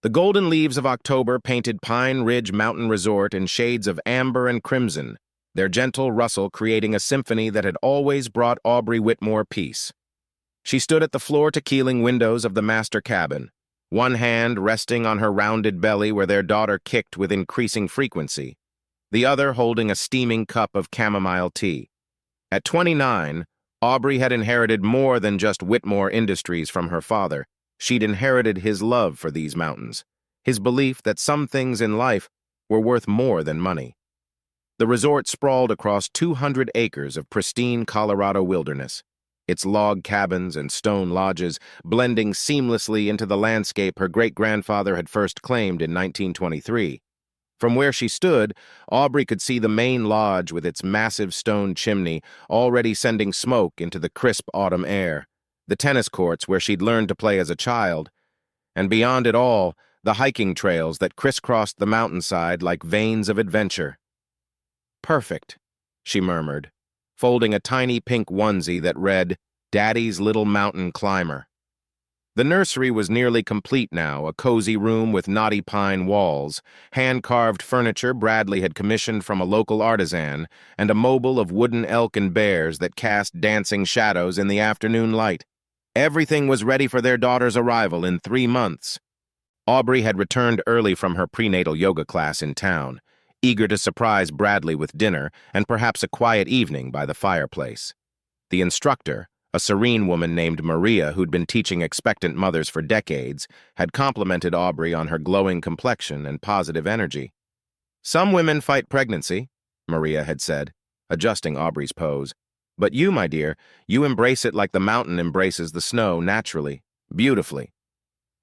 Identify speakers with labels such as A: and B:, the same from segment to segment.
A: The golden leaves of October painted Pine Ridge Mountain Resort in shades of amber and crimson, their gentle rustle creating a symphony that had always brought Aubrey Whitmore peace. She stood at the floor-to-ceiling windows of the master cabin, one hand resting on her rounded belly where their daughter kicked with increasing frequency, the other holding a steaming cup of chamomile tea. At 29, Aubrey had inherited more than just Whitmore Industries from her father. She'd inherited his love for these mountains, his belief that some things in life were worth more than money. The resort sprawled across 200 acres of pristine Colorado wilderness, its log cabins and stone lodges blending seamlessly into the landscape her great-grandfather had first claimed in 1923. From where she stood, Aubrey could see the main lodge with its massive stone chimney already sending smoke into the crisp autumn air, the tennis courts where she'd learned to play as a child, and beyond it all, the hiking trails that crisscrossed the mountainside like veins of adventure. "Perfect," she murmured, folding a tiny pink onesie that read, "Daddy's Little Mountain Climber." The nursery was nearly complete now, a cozy room with knotty pine walls, hand-carved furniture Bradley had commissioned from a local artisan, and a mobile of wooden elk and bears that cast dancing shadows in the afternoon light. Everything was ready for their daughter's arrival in 3 months. Aubrey had returned early from her prenatal yoga class in town, eager to surprise Bradley with dinner and perhaps a quiet evening by the fireplace. The instructor, a serene woman named Maria who'd been teaching expectant mothers for decades, had complimented Aubrey on her glowing complexion and positive energy. "Some women fight pregnancy," Maria had said, adjusting Aubrey's pose. "But you, my dear, you embrace it like the mountain embraces the snow naturally, beautifully."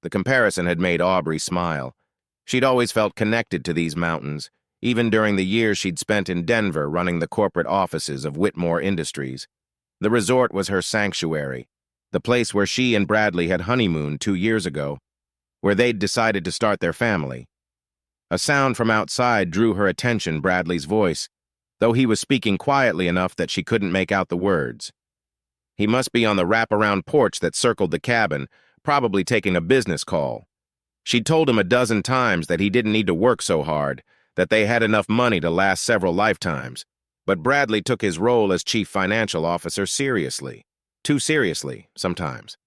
A: The comparison had made Aubrey smile. She'd always felt connected to these mountains, even during the years she'd spent in Denver running the corporate offices of Whitmore Industries. The resort was her sanctuary, the place where she and Bradley had honeymooned 2 years ago, where they'd decided to start their family. A sound from outside drew her attention, Bradley's voice, though he was speaking quietly enough that she couldn't make out the words. He must be on the wraparound porch that circled the cabin, probably taking a business call. She'd told him a dozen times that he didn't need to work so hard, that they had enough money to last several lifetimes. But Bradley took his role as chief financial officer seriously. Too seriously, sometimes.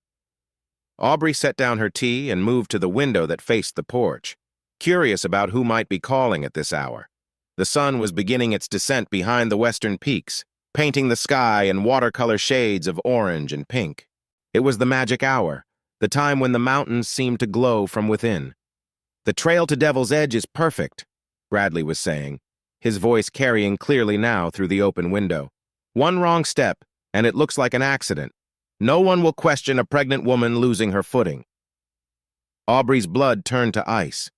A: Aubrey set down her tea and moved to the window that faced the porch, curious about who might be calling at this hour. The sun was beginning its descent behind the western peaks, painting the sky in watercolor shades of orange and pink. It was the magic hour, the time when the mountains seemed to glow from within. "The trail to Devil's Edge is perfect," Bradley was saying, his voice carrying clearly now through the open window. "One wrong step, and it looks like an accident. No one will question a pregnant woman losing her footing." Aubrey's blood turned to ice.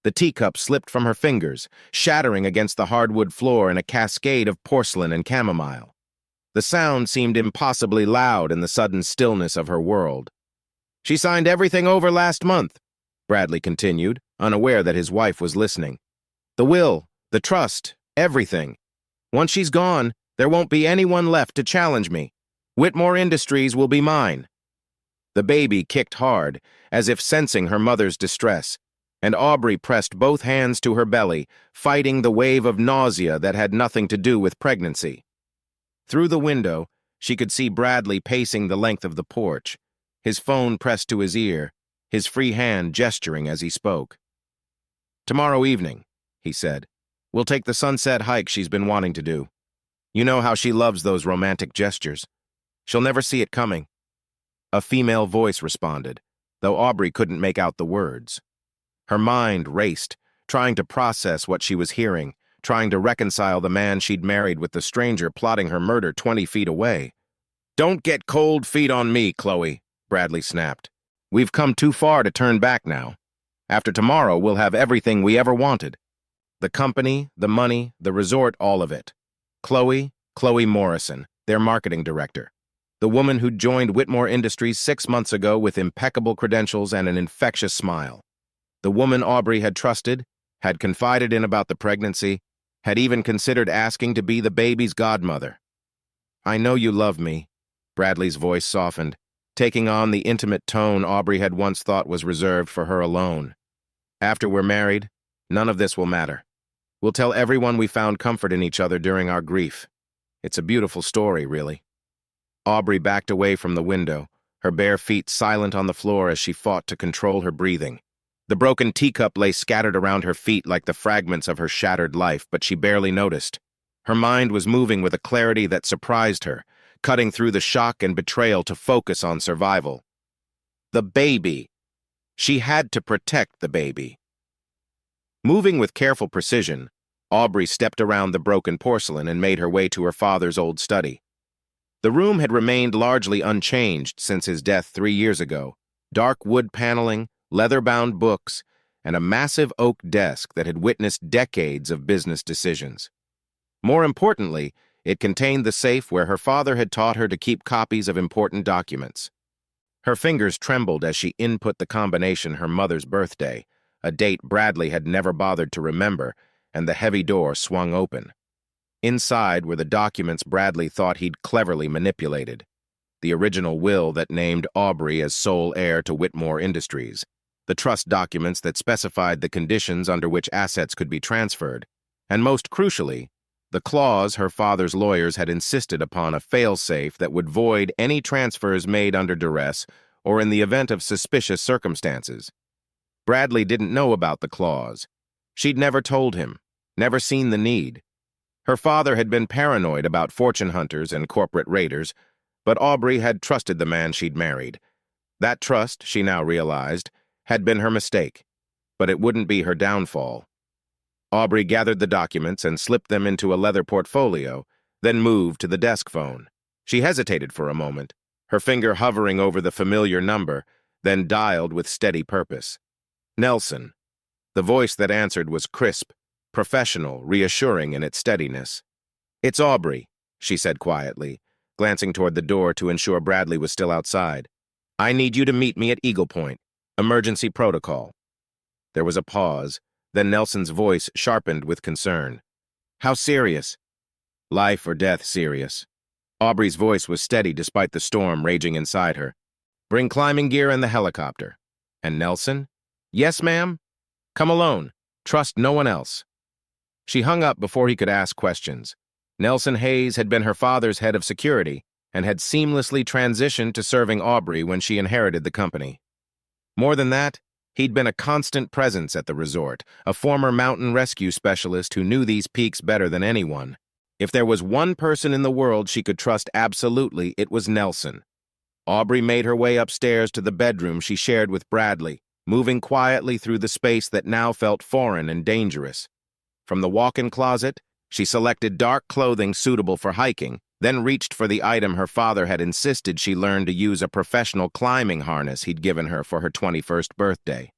A: The teacup slipped from her fingers, shattering against the hardwood floor in a cascade of porcelain and chamomile. The sound seemed impossibly loud in the sudden stillness of her world. "She signed everything over last month," Bradley continued, unaware that his wife was listening. "The will, the trust, everything. Once she's gone, there won't be anyone left to challenge me. Whitmore Industries will be mine." The baby kicked hard, as if sensing her mother's distress, and Aubrey pressed both hands to her belly, fighting the wave of nausea that had nothing to do with pregnancy. Through the window, she could see Bradley pacing the length of the porch, his phone pressed to his ear, his free hand gesturing as he spoke. "Tomorrow evening," he said. "We'll take the sunset hike she's been wanting to do. You know how she loves those romantic gestures. She'll never see it coming." A female voice responded, though Aubrey couldn't make out the words. Her mind raced, trying to process what she was hearing, trying to reconcile the man she'd married with the stranger plotting her murder 20 feet away. "Don't get cold feet on me, Chloe," Bradley snapped. "We've come too far to turn back now. After tomorrow, we'll have everything we ever wanted. The company, the money, the resort, all of it. Chloe Morrison, their marketing director. The woman who'd joined Whitmore Industries 6 months ago with impeccable credentials and an infectious smile. The woman Aubrey had trusted, had confided in about the pregnancy, had even considered asking to be the baby's godmother. "I know you love me," Bradley's voice softened, taking on the intimate tone Aubrey had once thought was reserved for her alone. After we're married, none of this will matter. We'll tell everyone we found comfort in each other during our grief. It's a beautiful story, really." Aubrey backed away from the window, her bare feet silent on the floor as she fought to control her breathing. The broken teacup lay scattered around her feet like the fragments of her shattered life, but she barely noticed. Her mind was moving with a clarity that surprised her, cutting through the shock and betrayal to focus on survival. The baby. She had to protect the baby. Moving with careful precision, Aubrey stepped around the broken porcelain and made her way to her father's old study. The room had remained largely unchanged since his death 3 years ago. Dark wood paneling, leather-bound books, and a massive oak desk that had witnessed decades of business decisions. More importantly, it contained the safe where her father had taught her to keep copies of important documents. Her fingers trembled as she input the combination her mother's birthday, a date Bradley had never bothered to remember, and the heavy door swung open. Inside were the documents Bradley thought he'd cleverly manipulated. The original will that named Aubrey as sole heir to Whitmore Industries, the trust documents that specified the conditions under which assets could be transferred, and most crucially, the clause her father's lawyers had insisted upon a fail-safe that would void any transfers made under duress or in the event of suspicious circumstances. Bradley didn't know about the clause. She'd never told him, never seen the need. Her father had been paranoid about fortune hunters and corporate raiders, but Aubrey had trusted the man she'd married. That trust, she now realized, had been her mistake, but it wouldn't be her downfall. Aubrey gathered the documents and slipped them into a leather portfolio, then moved to the desk phone. She hesitated for a moment, her finger hovering over the familiar number, then dialed with steady purpose. Nelson. The voice that answered was crisp, professional, reassuring in its steadiness. "It's Aubrey," she said quietly, glancing toward the door to ensure Bradley was still outside. "I need you to meet me at Eagle Point. Emergency protocol." There was a pause, then Nelson's voice sharpened with concern. "How serious?" "Life or death serious." Aubrey's voice was steady despite the storm raging inside her. "Bring climbing gear and the helicopter." "And Nelson?" "Yes, ma'am." "Come alone. Trust no one else." She hung up before he could ask questions. Nelson Hayes had been her father's head of security and had seamlessly transitioned to serving Aubrey when she inherited the company. More than that, he'd been a constant presence at the resort, a former mountain rescue specialist who knew these peaks better than anyone. If there was one person in the world she could trust absolutely, it was Nelson. Aubrey made her way upstairs to the bedroom she shared with Bradley, moving quietly through the space that now felt foreign and dangerous. From the walk-in closet, she selected dark clothing suitable for hiking, then reached for the item her father had insisted she learn to use, a professional climbing harness he'd given her for her 21st birthday.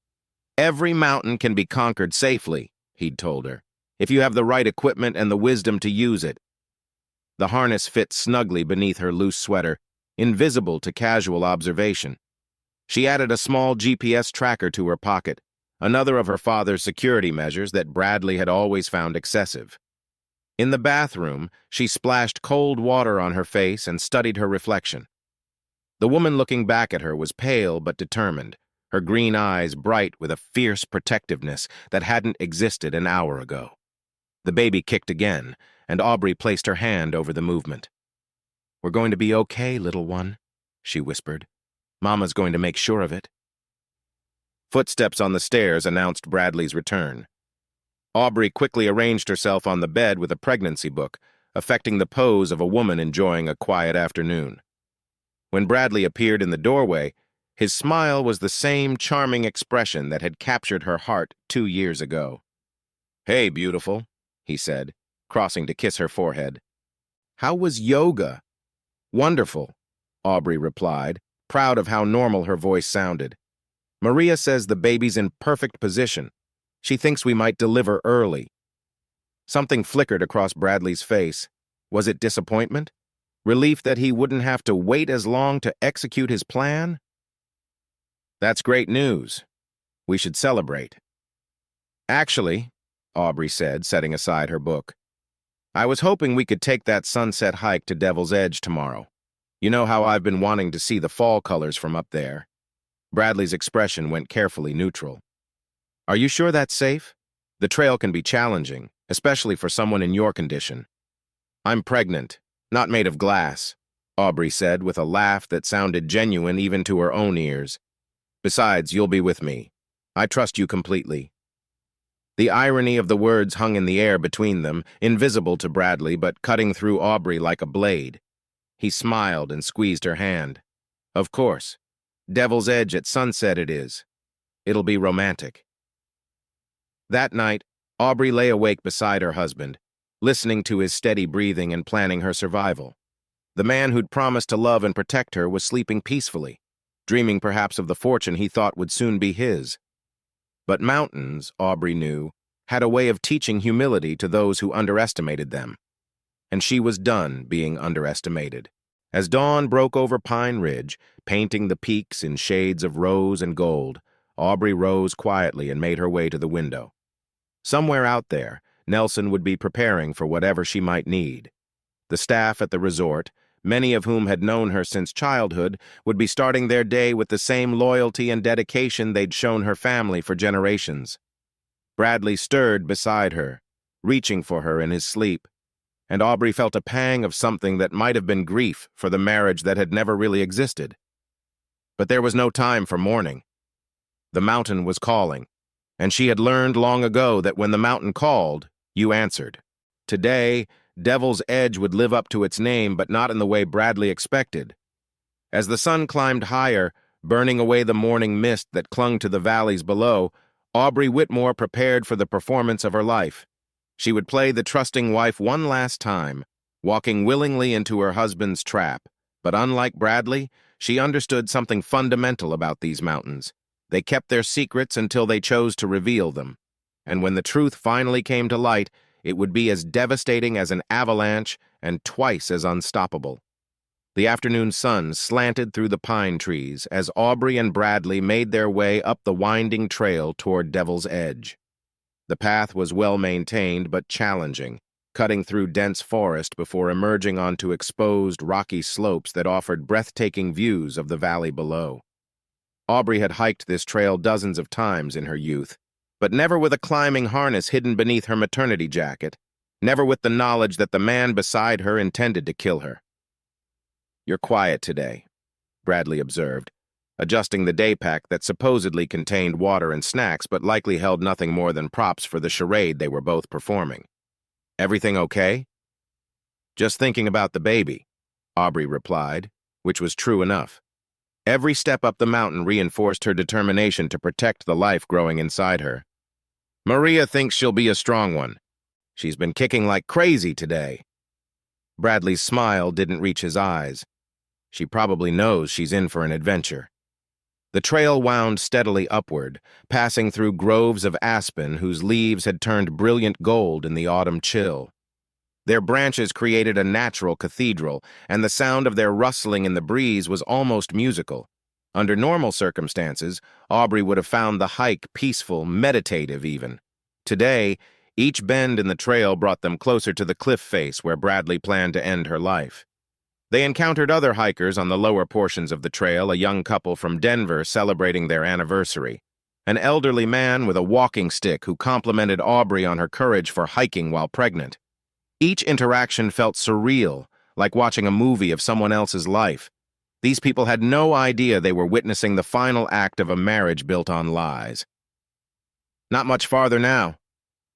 A: "Every mountain can be conquered safely," he'd told her, "if you have the right equipment and the wisdom to use it." The harness fit snugly beneath her loose sweater, invisible to casual observation. She added a small GPS tracker to her pocket, another of her father's security measures that Bradley had always found excessive. In the bathroom, she splashed cold water on her face and studied her reflection. The woman looking back at her was pale but determined, her green eyes bright with a fierce protectiveness that hadn't existed an hour ago. The baby kicked again, and Aubrey placed her hand over the movement. "We're going to be okay, little one," she whispered. "Mama's going to make sure of it." Footsteps on the stairs announced Bradley's return. Aubrey quickly arranged herself on the bed with a pregnancy book, affecting the pose of a woman enjoying a quiet afternoon. When Bradley appeared in the doorway, his smile was the same charming expression that had captured her heart 2 years ago. "Hey, beautiful," he said, crossing to kiss her forehead. "How was yoga?" "Wonderful," Aubrey replied, proud of how normal her voice sounded. "Maria says the baby's in perfect position. She thinks we might deliver early." Something flickered across Bradley's face. Was it disappointment? Relief that he wouldn't have to wait as long to execute his plan? "That's great news. We should celebrate." "Actually," Aubrey said, setting aside her book, "I was hoping we could take that sunset hike to Devil's Edge tomorrow. You know how I've been wanting to see the fall colors from up there." Bradley's expression went carefully neutral. Are you sure that's safe? The trail can be challenging, especially for someone in your condition. I'm pregnant, not made of glass, Aubrey said with a laugh that sounded genuine even to her own ears. Besides, you'll be with me. I trust you completely. The irony of the words hung in the air between them, invisible to Bradley but cutting through Aubrey like a blade. He smiled and squeezed her hand. Of course. Devil's Edge at sunset it is. It'll be romantic. That night, Aubrey lay awake beside her husband, listening to his steady breathing and planning her survival. The man who'd promised to love and protect her was sleeping peacefully, dreaming perhaps of the fortune he thought would soon be his. But mountains, Aubrey knew, had a way of teaching humility to those who underestimated them. And she was done being underestimated. As dawn broke over Pine Ridge, painting the peaks in shades of rose and gold, Aubrey rose quietly and made her way to the window. Somewhere out there, Nelson would be preparing for whatever she might need. The staff at the resort, many of whom had known her since childhood, would be starting their day with the same loyalty and dedication they'd shown her family for generations. Bradley stirred beside her, reaching for her in his sleep, and Aubrey felt a pang of something that might have been grief for the marriage that had never really existed. But there was no time for mourning. The mountain was calling, and she had learned long ago that when the mountain called, you answered. Today, Devil's Edge would live up to its name, but not in the way Bradley expected. As the sun climbed higher, burning away the morning mist that clung to the valleys below, Aubrey Whitmore prepared for the performance of her life. She would play the trusting wife one last time, walking willingly into her husband's trap. But unlike Bradley, she understood something fundamental about these mountains. They kept their secrets until they chose to reveal them. And when the truth finally came to light, it would be as devastating as an avalanche and twice as unstoppable. The afternoon sun slanted through the pine trees as Aubrey and Bradley made their way up the winding trail toward Devil's Edge. The path was well-maintained but challenging, cutting through dense forest before emerging onto exposed rocky slopes that offered breathtaking views of the valley below. Aubrey had hiked this trail dozens of times in her youth, but never with a climbing harness hidden beneath her maternity jacket, never with the knowledge that the man beside her intended to kill her. "You're quiet today," Bradley observed, adjusting the day pack that supposedly contained water and snacks but likely held nothing more than props for the charade they were both performing. "Everything okay?" "Just thinking about the baby," Aubrey replied, which was true enough. Every step up the mountain reinforced her determination to protect the life growing inside her. "Maria thinks she'll be a strong one. She's been kicking like crazy today." Bradley's smile didn't reach his eyes. She probably knows she's in for an adventure. The trail wound steadily upward, passing through groves of aspen whose leaves had turned brilliant gold in the autumn chill. Their branches created a natural cathedral, and the sound of their rustling in the breeze was almost musical. Under normal circumstances, Aubrey would have found the hike peaceful, meditative even. Today, each bend in the trail brought them closer to the cliff face where Bradley planned to end her life. They encountered other hikers on the lower portions of the trail, a young couple from Denver celebrating their anniversary. An elderly man with a walking stick who complimented Aubrey on her courage for hiking while pregnant. Each interaction felt surreal, like watching a movie of someone else's life. These people had no idea they were witnessing the final act of a marriage built on lies. "Not much farther now,"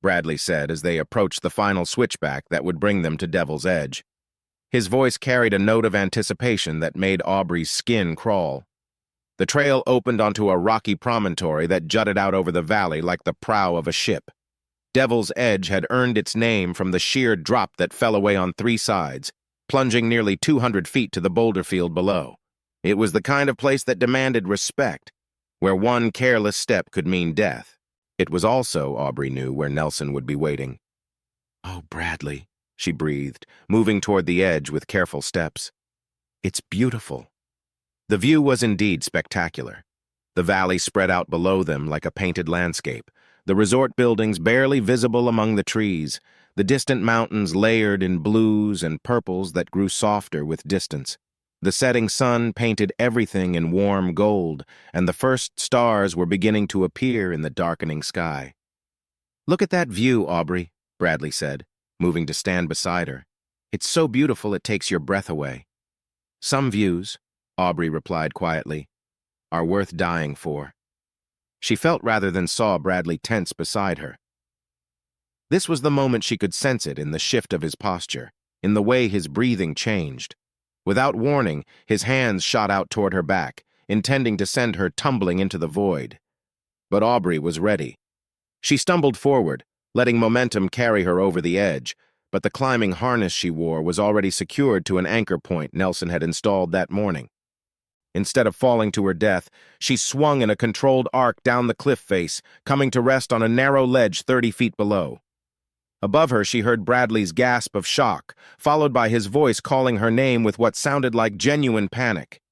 A: Bradley said as they approached the final switchback that would bring them to Devil's Edge. His voice carried a note of anticipation that made Aubrey's skin crawl. The trail opened onto a rocky promontory that jutted out over the valley like the prow of a ship. Devil's Edge had earned its name from the sheer drop that fell away on three sides, plunging nearly 200 feet to the boulder field below. It was the kind of place that demanded respect, where one careless step could mean death. It was also, Aubrey knew, where Nelson would be waiting. "Oh, Bradley," she breathed, moving toward the edge with careful steps. "It's beautiful." The view was indeed spectacular. The valley spread out below them like a painted landscape, the resort buildings barely visible among the trees, the distant mountains layered in blues and purples that grew softer with distance. The setting sun painted everything in warm gold, and the first stars were beginning to appear in the darkening sky. "Look at that view, Aubrey," Bradley said, moving to stand beside her. "It's so beautiful it takes your breath away." "Some views," Aubrey replied quietly, "are worth dying for." She felt rather than saw Bradley tense beside her. This was the moment she could sense it in the shift of his posture, in the way his breathing changed. Without warning, his hands shot out toward her back, intending to send her tumbling into the void. But Aubrey was ready. She stumbled forward, letting momentum carry her over the edge, but the climbing harness she wore was already secured to an anchor point Nelson had installed that morning. Instead of falling to her death, she swung in a controlled arc down the cliff face, coming to rest on a narrow ledge 30 feet below. Above her, she heard Bradley's gasp of shock, followed by his voice calling her name with what sounded like genuine panic.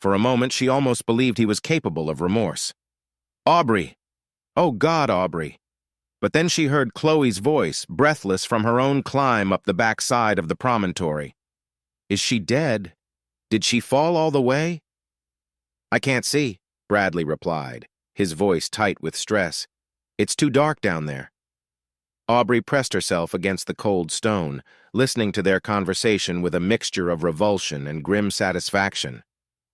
A: For a moment, she almost believed he was capable of remorse. "Aubrey! Oh God, Aubrey!" But then she heard Chloe's voice, breathless from her own climb up the back side of the promontory. "Is she dead? Did she fall all the way?" "I can't see," Bradley replied, his voice tight with stress. "It's too dark down there." Aubrey pressed herself against the cold stone, listening to their conversation with a mixture of revulsion and grim satisfaction.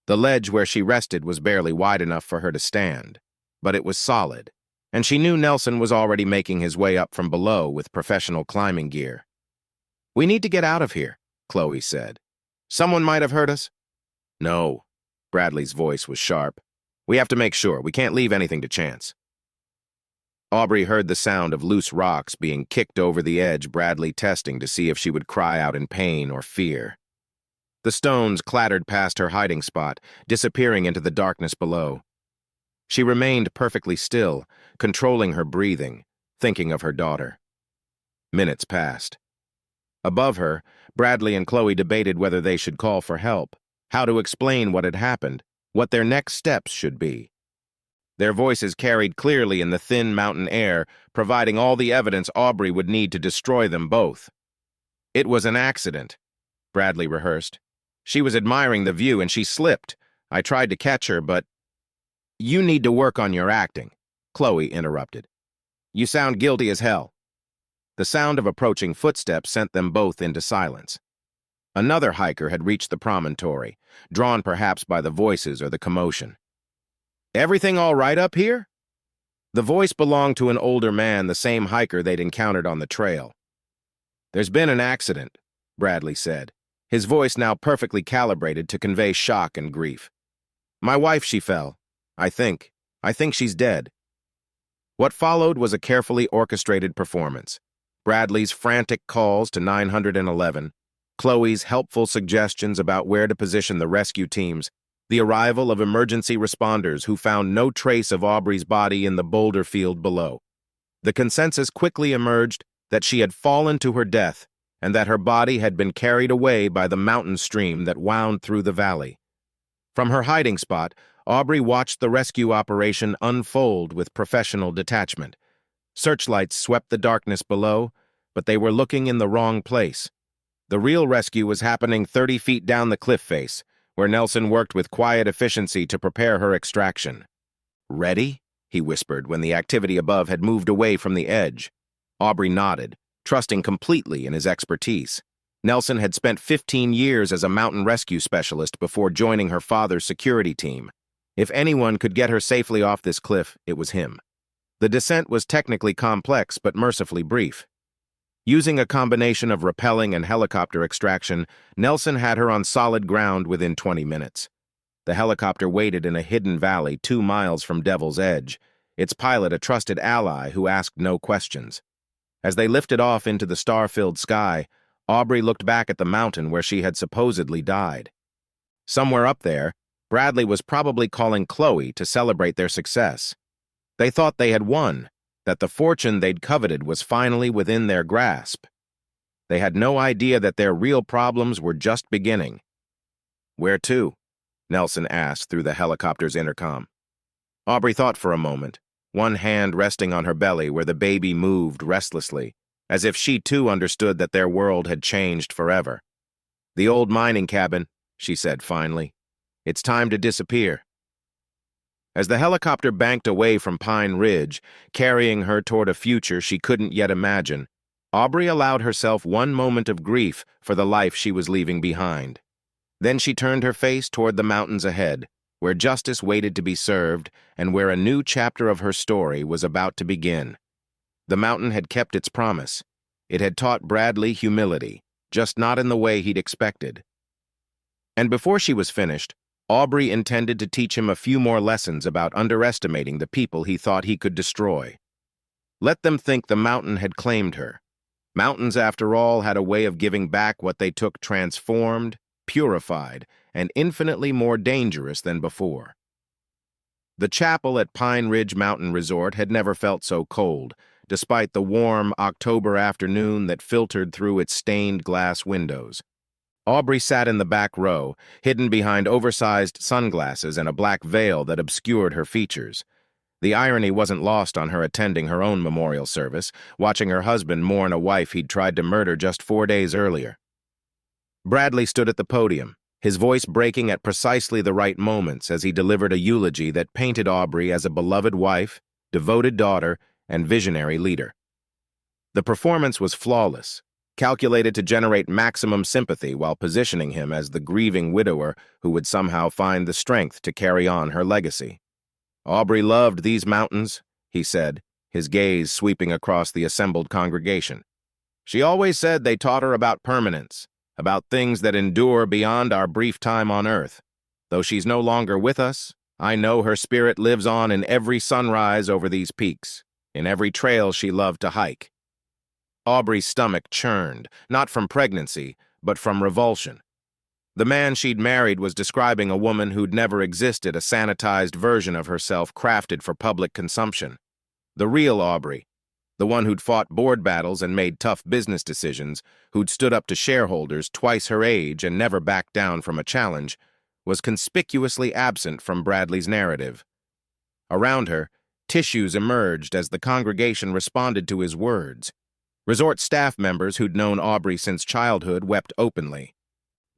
A: The ledge where she rested was barely wide enough for her to stand, but it was solid, and she knew Nelson was already making his way up from below with professional climbing gear. "We need to get out of here," Chloe said. "Someone might have heard us." "No," Bradley's voice was sharp. "We have to make sure. We can't leave anything to chance." Aubrey heard the sound of loose rocks being kicked over the edge, Bradley testing to see if she would cry out in pain or fear. The stones clattered past her hiding spot, disappearing into the darkness below. She remained perfectly still, controlling her breathing, thinking of her daughter. Minutes passed. Above her, Bradley and Chloe debated whether they should call for help, how to explain what had happened, what their next steps should be. Their voices carried clearly in the thin mountain air, providing all the evidence Aubrey would need to destroy them both. "It was an accident," Bradley rehearsed. "She was admiring the view and she slipped. I tried to catch her, but—" "You need to work on your acting," Chloe interrupted. "You sound guilty as hell." The sound of approaching footsteps sent them both into silence. Another hiker had reached the promontory, drawn perhaps by the voices or the commotion. "Everything all right up here?" The voice belonged to an older man, the same hiker they'd encountered on the trail. "There's been an accident," Bradley said, his voice now perfectly calibrated to convey shock and grief. "My wife, she fell. I think she's dead." What followed was a carefully orchestrated performance. Bradley's frantic calls to 911, Chloe's helpful suggestions about where to position the rescue teams, the arrival of emergency responders who found no trace of Aubrey's body in the boulder field below. The consensus quickly emerged that she had fallen to her death and that her body had been carried away by the mountain stream that wound through the valley. From her hiding spot, Aubrey watched the rescue operation unfold with professional detachment. Searchlights swept the darkness below, but they were looking in the wrong place. The real rescue was happening 30 feet down the cliff face, where Nelson worked with quiet efficiency to prepare her extraction. "Ready?" he whispered when the activity above had moved away from the edge. Aubrey nodded, trusting completely in his expertise. Nelson had spent 15 years as a mountain rescue specialist before joining her father's security team. If anyone could get her safely off this cliff, it was him. The descent was technically complex but mercifully brief. Using a combination of rappelling and helicopter extraction, Nelson had her on solid ground within 20 minutes. The helicopter waited in a hidden valley 2 miles from Devil's Edge, its pilot a trusted ally who asked no questions. As they lifted off into the star-filled sky, Aubrey looked back at the mountain where she had supposedly died. Somewhere up there, Bradley was probably calling Chloe to celebrate their success. They thought they had won, that the fortune they'd coveted was finally within their grasp. They had no idea that their real problems were just beginning. "Where to?" Nelson asked through the helicopter's intercom. Aubrey thought for a moment, one hand resting on her belly where the baby moved restlessly, as if she too understood that their world had changed forever. "The old mining cabin," she said finally. "It's time to disappear." As the helicopter banked away from Pine Ridge, carrying her toward a future she couldn't yet imagine, Aubrey allowed herself one moment of grief for the life she was leaving behind. Then she turned her face toward the mountains ahead, where justice waited to be served and where a new chapter of her story was about to begin. The mountain had kept its promise. It had taught Bradley humility, just not in the way he'd expected. And before she was finished, Aubrey intended to teach him a few more lessons about underestimating the people he thought he could destroy. Let them think the mountain had claimed her. Mountains, after all, had a way of giving back what they took transformed, purified, and infinitely more dangerous than before. The chapel at Pine Ridge Mountain Resort had never felt so cold, despite the warm October afternoon that filtered through its stained glass windows. Aubrey sat in the back row, hidden behind oversized sunglasses and a black veil that obscured her features. The irony wasn't lost on her attending her own memorial service, watching her husband mourn a wife he'd tried to murder just 4 days earlier. Bradley stood at the podium, his voice breaking at precisely the right moments as he delivered a eulogy that painted Aubrey as a beloved wife, devoted daughter, and visionary leader. The performance was flawless, calculated to generate maximum sympathy while positioning him as the grieving widower who would somehow find the strength to carry on her legacy. "Aubrey loved these mountains," he said, his gaze sweeping across the assembled congregation. "She always said they taught her about permanence, about things that endure beyond our brief time on earth. Though she's no longer with us, I know her spirit lives on in every sunrise over these peaks, in every trail she loved to hike." Aubrey's stomach churned, not from pregnancy, but from revulsion. The man she'd married was describing a woman who'd never existed, a sanitized version of herself crafted for public consumption. The real Aubrey, the one who'd fought board battles and made tough business decisions, who'd stood up to shareholders twice her age and never backed down from a challenge, was conspicuously absent from Bradley's narrative. Around her, tissues emerged as the congregation responded to his words. Resort staff members who'd known Aubrey since childhood wept openly.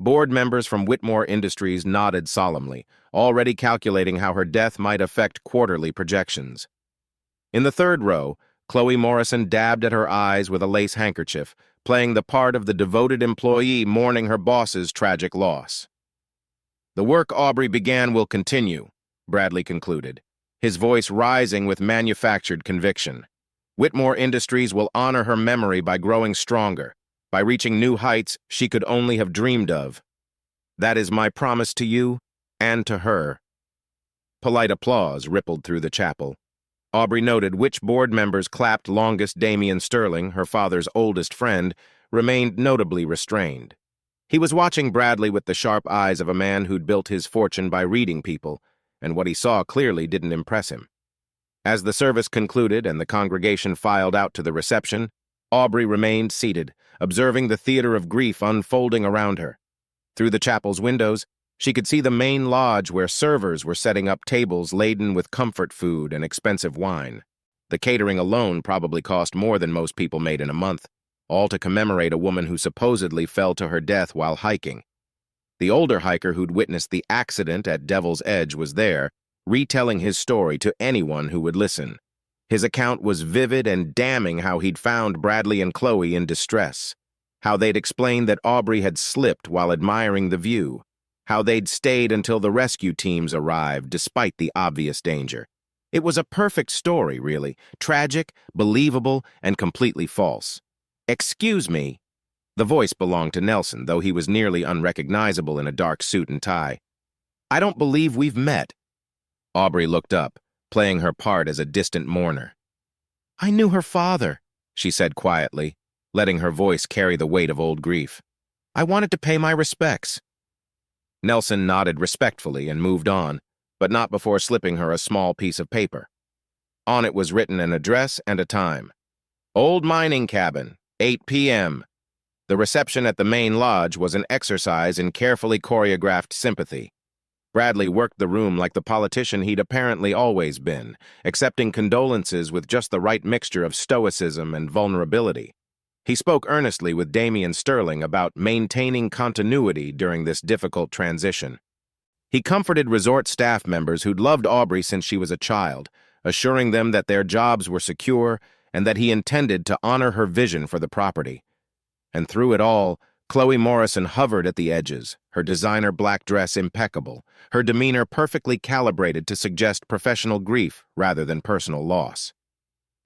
A: Board members from Whitmore Industries nodded solemnly, already calculating how her death might affect quarterly projections. In the third row, Chloe Morrison dabbed at her eyes with a lace handkerchief, playing the part of the devoted employee mourning her boss's tragic loss. "The work Aubrey began will continue," Bradley concluded, his voice rising with manufactured conviction. "Whitmore Industries will honor her memory by growing stronger, by reaching new heights she could only have dreamed of. That is my promise to you and to her." Polite applause rippled through the chapel. Aubrey noted which board members clapped longest. Damian Sterling, her father's oldest friend, remained notably restrained. He was watching Bradley with the sharp eyes of a man who'd built his fortune by reading people, and what he saw clearly didn't impress him. As the service concluded and the congregation filed out to the reception, Aubrey remained seated, observing the theater of grief unfolding around her. Through the chapel's windows, she could see the main lodge where servers were setting up tables laden with comfort food and expensive wine. The catering alone probably cost more than most people made in a month, all to commemorate a woman who supposedly fell to her death while hiking. The older hiker who'd witnessed the accident at Devil's Edge was there, retelling his story to anyone who would listen. His account was vivid and damning how he'd found Bradley and Chloe in distress, how they'd explained that Aubrey had slipped while admiring the view, how they'd stayed until the rescue teams arrived despite the obvious danger. It was a perfect story, really, tragic, believable, and completely false. "Excuse me." The voice belonged to Nelson, though he was nearly unrecognizable in a dark suit and tie. "I don't believe we've met." Aubrey looked up, playing her part as a distant mourner. "I knew her father," she said quietly, letting her voice carry the weight of old grief. "I wanted to pay my respects." Nelson nodded respectfully and moved on, but not before slipping her a small piece of paper. On it was written an address and a time. "Old Mining Cabin, 8 p.m. The reception at the main lodge was an exercise in carefully choreographed sympathy. Bradley worked the room like the politician he'd apparently always been, accepting condolences with just the right mixture of stoicism and vulnerability. He spoke earnestly with Damian Sterling about maintaining continuity during this difficult transition. He comforted resort staff members who'd loved Aubrey since she was a child, assuring them that their jobs were secure and that he intended to honor her vision for the property. And through it all, Chloe Morrison hovered at the edges, her designer black dress impeccable, her demeanor perfectly calibrated to suggest professional grief rather than personal loss.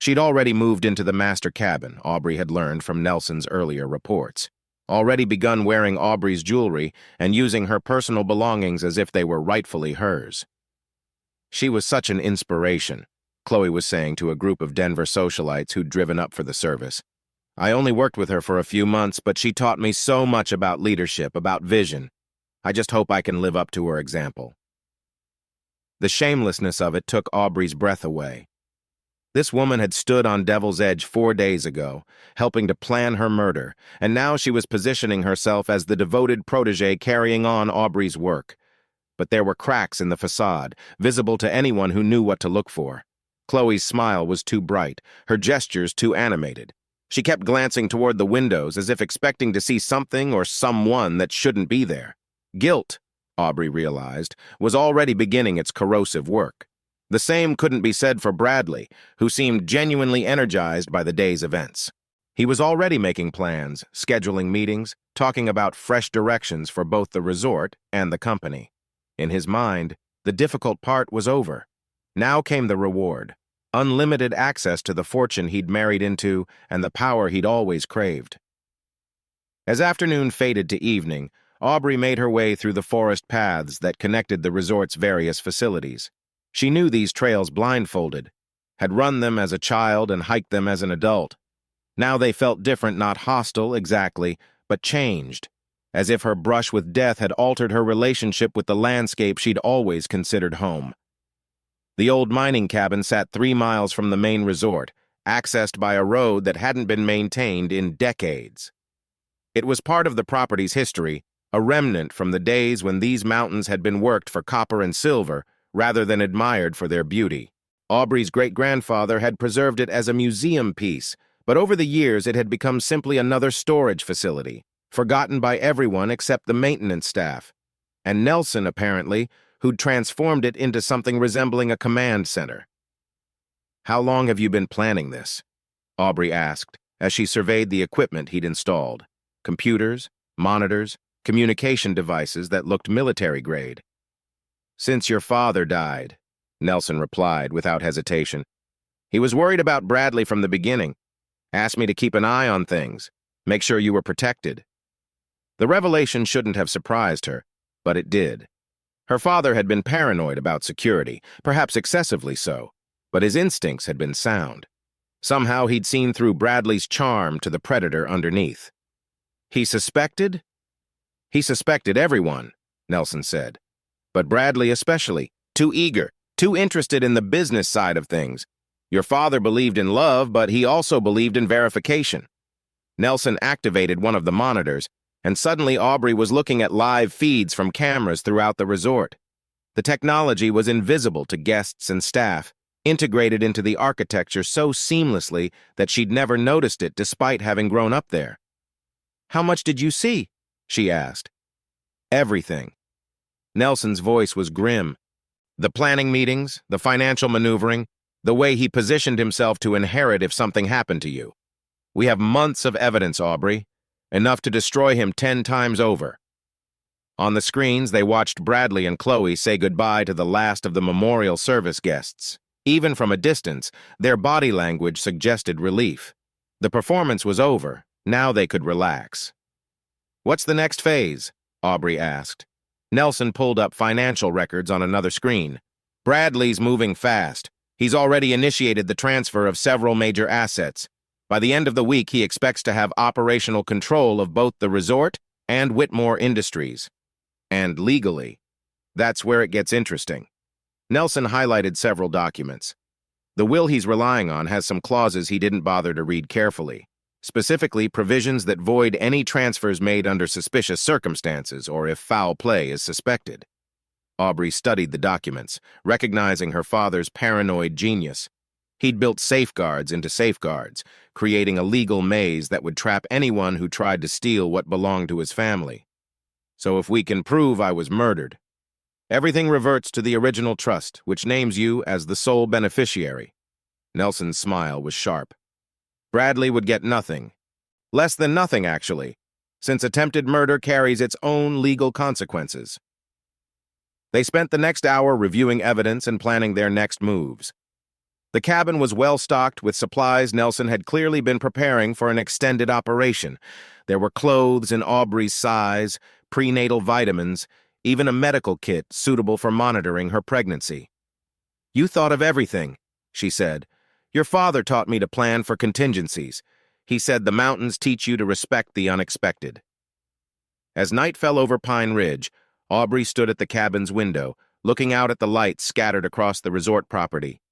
A: She'd already moved into the master cabin, Aubrey had learned from Nelson's earlier reports, already begun wearing Aubrey's jewelry and using her personal belongings as if they were rightfully hers. She was such an inspiration, Chloe was saying to a group of Denver socialites who'd driven up for the service. I only worked with her for a few months, but she taught me so much about leadership, about vision. I just hope I can live up to her example. The shamelessness of it took Aubrey's breath away. This woman had stood on Devil's Edge 4 days ago, helping to plan her murder, and now she was positioning herself as the devoted protege carrying on Aubrey's work. But there were cracks in the facade, visible to anyone who knew what to look for. Chloe's smile was too bright, her gestures too animated. She kept glancing toward the windows as if expecting to see something or someone that shouldn't be there. Guilt, Aubrey realized, was already beginning its corrosive work. The same couldn't be said for Bradley, who seemed genuinely energized by the day's events. He was already making plans, scheduling meetings, talking about fresh directions for both the resort and the company. In his mind, the difficult part was over. Now came the reward. Unlimited access to the fortune he'd married into and the power he'd always craved. As afternoon faded to evening, Aubrey made her way through the forest paths that connected the resort's various facilities. She knew these trails blindfolded, had run them as a child and hiked them as an adult. Now they felt different, not hostile exactly, but changed, as if her brush with death had altered her relationship with the landscape she'd always considered home. The old mining cabin sat 3 miles from the main resort, accessed by a road that hadn't been maintained in decades. It was part of the property's history, a remnant from the days when these mountains had been worked for copper and silver rather than admired for their beauty. Aubrey's great-grandfather had preserved it as a museum piece, but over the years it had become simply another storage facility, forgotten by everyone except the maintenance staff. And Nelson, apparently, who'd transformed it into something resembling a command center. "How long have you been planning this?" Aubrey asked, as she surveyed the equipment he'd installed. Computers, monitors, communication devices that looked military-grade. "Since your father died," Nelson replied without hesitation. "He was worried about Bradley from the beginning. Asked me to keep an eye on things, make sure you were protected." The revelation shouldn't have surprised her, but it did. Her father had been paranoid about security, perhaps excessively so, but his instincts had been sound. Somehow he'd seen through Bradley's charm to the predator underneath. He suspected? He suspected everyone, Nelson said. But Bradley especially, too eager, too interested in the business side of things. Your father believed in love, but he also believed in verification. Nelson activated one of the monitors, and suddenly Aubrey was looking at live feeds from cameras throughout the resort. The technology was invisible to guests and staff, integrated into the architecture so seamlessly that she'd never noticed it despite having grown up there. "How much did you see?" she asked. "Everything." Nelson's voice was grim. The planning meetings, the financial maneuvering, the way he positioned himself to inherit if something happened to you. "We have months of evidence, Aubrey. Enough to destroy him 10 times over." On the screens, they watched Bradley and Chloe say goodbye to the last of the memorial service guests. Even from a distance, their body language suggested relief. The performance was over. Now they could relax. "What's the next phase?" Aubrey asked. Nelson pulled up financial records on another screen. "Bradley's moving fast. He's already initiated the transfer of several major assets. By the end of the week, he expects to have operational control of both the resort and Whitmore Industries. And legally. That's where it gets interesting." Nelson highlighted several documents. The will he's relying on has some clauses he didn't bother to read carefully, specifically provisions that void any transfers made under suspicious circumstances or if foul play is suspected. Aubrey studied the documents, recognizing her father's paranoid genius. He'd built safeguards into safeguards, creating a legal maze that would trap anyone who tried to steal what belonged to his family. So if we can prove I was murdered, everything reverts to the original trust, which names you as the sole beneficiary. Nelson's smile was sharp. Bradley would get nothing. Less than nothing, actually, since attempted murder carries its own legal consequences. They spent the next hour reviewing evidence and planning their next moves. The cabin was well stocked with supplies Nelson had clearly been preparing for an extended operation. There were clothes in Aubrey's size, prenatal vitamins, even a medical kit suitable for monitoring her pregnancy. "You thought of everything," she said. "Your father taught me to plan for contingencies. He said the mountains teach you to respect the unexpected." As night fell over Pine Ridge, Aubrey stood at the cabin's window, looking out at the lights scattered across the resort property.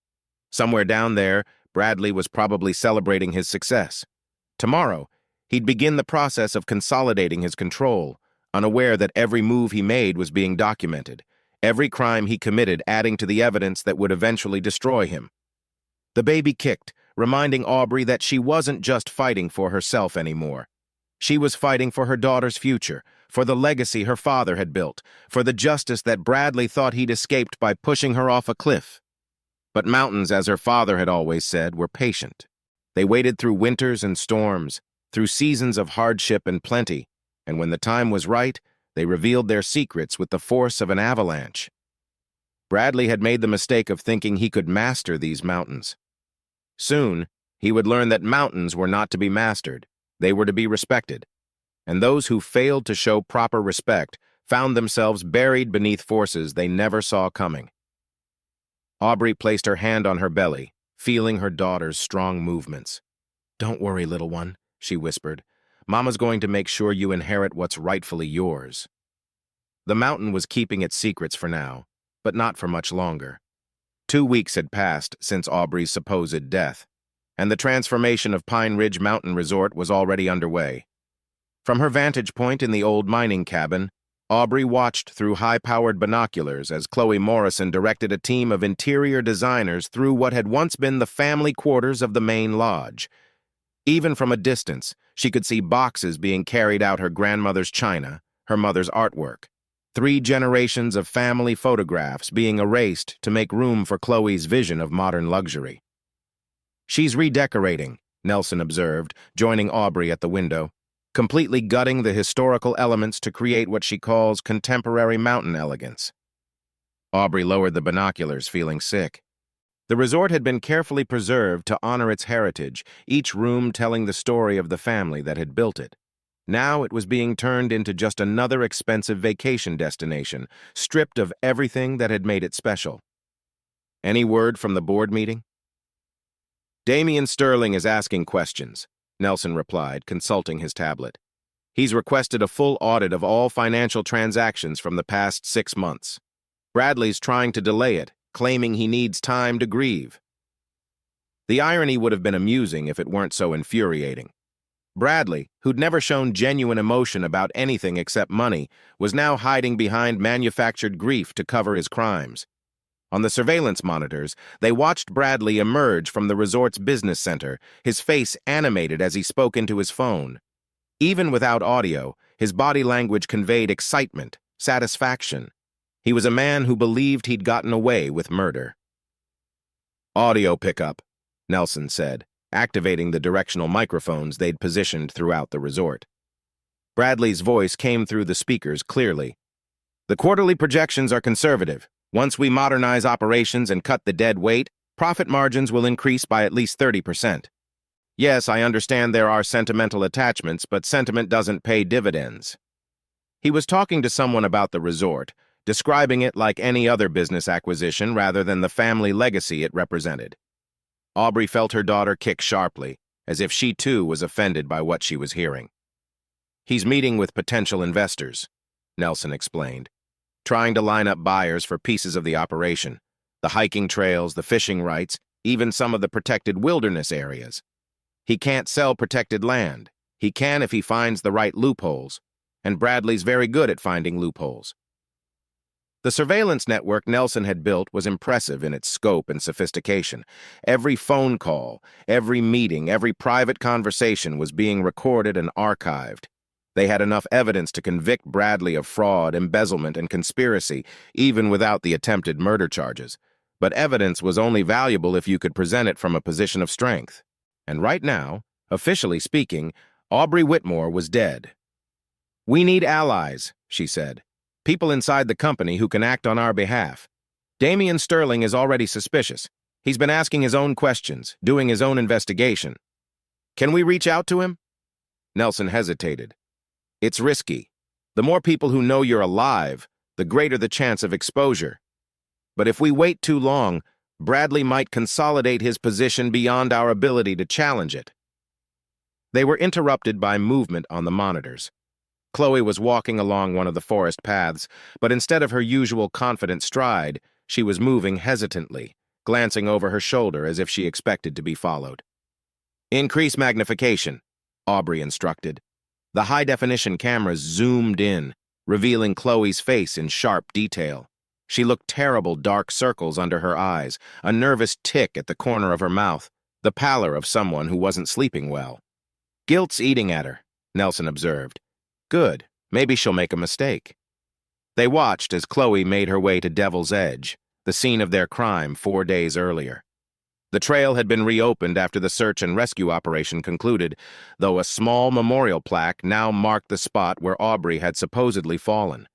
A: Somewhere down there, Bradley was probably celebrating his success. Tomorrow, he'd begin the process of consolidating his control, unaware that every move he made was being documented, every crime he committed adding to the evidence that would eventually destroy him. The baby kicked, reminding Aubrey that she wasn't just fighting for herself anymore. She was fighting for her daughter's future, for the legacy her father had built, for the justice that Bradley thought he'd escaped by pushing her off a cliff. But mountains, as her father had always said, were patient. They waited through winters and storms, through seasons of hardship and plenty, and when the time was right, they revealed their secrets with the force of an avalanche. Bradley had made the mistake of thinking he could master these mountains. Soon, he would learn that mountains were not to be mastered, they were to be respected, and those who failed to show proper respect found themselves buried beneath forces they never saw coming. Aubrey placed her hand on her belly, feeling her daughter's strong movements. "Don't worry, little one," she whispered. "Mama's going to make sure you inherit what's rightfully yours." The mountain was keeping its secrets for now, but not for much longer. 2 weeks had passed since Aubrey's supposed death, and the transformation of Pine Ridge Mountain Resort was already underway. From her vantage point in the old mining cabin, Aubrey watched through high-powered binoculars as Chloe Morrison directed a team of interior designers through what had once been the family quarters of the main lodge. Even from a distance, she could see boxes being carried out her grandmother's china, her mother's artwork. 3 generations of family photographs being erased to make room for Chloe's vision of modern luxury. "She's redecorating," Nelson observed, joining Aubrey at the window, completely gutting the historical elements to create what she calls contemporary mountain elegance. Aubrey lowered the binoculars, feeling sick. The resort had been carefully preserved to honor its heritage, each room telling the story of the family that had built it. Now it was being turned into just another expensive vacation destination, stripped of everything that had made it special. "Any word from the board meeting?" "Damian Sterling is asking questions," Nelson replied, consulting his tablet. "He's requested a full audit of all financial transactions from the past 6 months. Bradley's trying to delay it, claiming he needs time to grieve." The irony would have been amusing if it weren't so infuriating. Bradley, who'd never shown genuine emotion about anything except money, was now hiding behind manufactured grief to cover his crimes. On the surveillance monitors, they watched Bradley emerge from the resort's business center, his face animated as he spoke into his phone. Even without audio, his body language conveyed excitement, satisfaction. He was a man who believed he'd gotten away with murder. "Audio pickup," Nelson said, activating the directional microphones they'd positioned throughout the resort. Bradley's voice came through the speakers clearly. "The quarterly projections are conservative. Once we modernize operations and cut the dead weight, profit margins will increase by at least 30%. Yes, I understand there are sentimental attachments, but sentiment doesn't pay dividends." He was talking to someone about the resort, describing it like any other business acquisition rather than the family legacy it represented. Aubrey felt her daughter kick sharply, as if she too was offended by what she was hearing. "He's meeting with potential investors," Nelson explained, "trying to line up buyers for pieces of the operation, the hiking trails, the fishing rights, even some of the protected wilderness areas. He can't sell protected land. He can if he finds the right loopholes, and Bradley's very good at finding loopholes." The surveillance network Nelson had built was impressive in its scope and sophistication. Every phone call, every meeting, every private conversation was being recorded and archived. They had enough evidence to convict Bradley of fraud, embezzlement, and conspiracy, even without the attempted murder charges. But evidence was only valuable if you could present it from a position of strength. And right now, officially speaking, Aubrey Whitmore was dead. "We need allies," she said. "People inside the company who can act on our behalf. Damian Sterling is already suspicious. He's been asking his own questions, doing his own investigation. Can we reach out to him?" Nelson hesitated. "It's risky. The more people who know you're alive, the greater the chance of exposure. But if we wait too long, Bradley might consolidate his position beyond our ability to challenge it." They were interrupted by movement on the monitors. Chloe was walking along one of the forest paths, but instead of her usual confident stride, she was moving hesitantly, glancing over her shoulder as if she expected to be followed. "Increase magnification," Aubrey instructed. The high-definition cameras zoomed in, revealing Chloe's face in sharp detail. She looked terrible dark circles under her eyes, a nervous tick at the corner of her mouth, the pallor of someone who wasn't sleeping well. "Guilt's eating at her," Nelson observed. "Good. Maybe she'll make a mistake." They watched as Chloe made her way to Devil's Edge, the scene of their crime 4 days earlier. The trail had been reopened after the search and rescue operation concluded, though a small memorial plaque now marked the spot where Aubrey had supposedly fallen.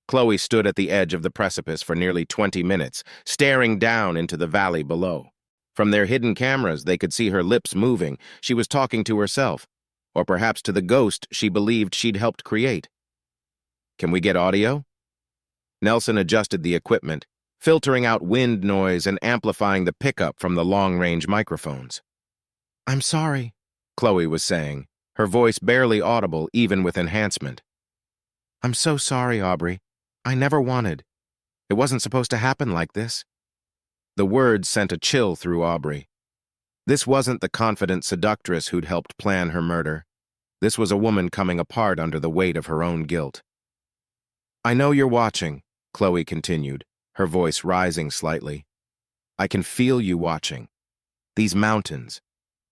A: Chloe stood at the edge of the precipice for nearly 20 minutes, staring down into the valley below. From their hidden cameras, they could see her lips moving. She was talking to herself, or perhaps to the ghost she believed she'd helped create. "Can we get audio?" Nelson adjusted the equipment, filtering out wind noise and amplifying the pickup from the long-range microphones. "I'm sorry," Chloe was saying, her voice barely audible even with enhancement. "I'm so sorry, Aubrey. I never wanted. It wasn't supposed to happen like this." The words sent a chill through Aubrey. This wasn't the confident seductress who'd helped plan her murder. This was a woman coming apart under the weight of her own guilt. "I know you're watching," Chloe continued, her voice rising slightly. "I can feel you watching. These mountains.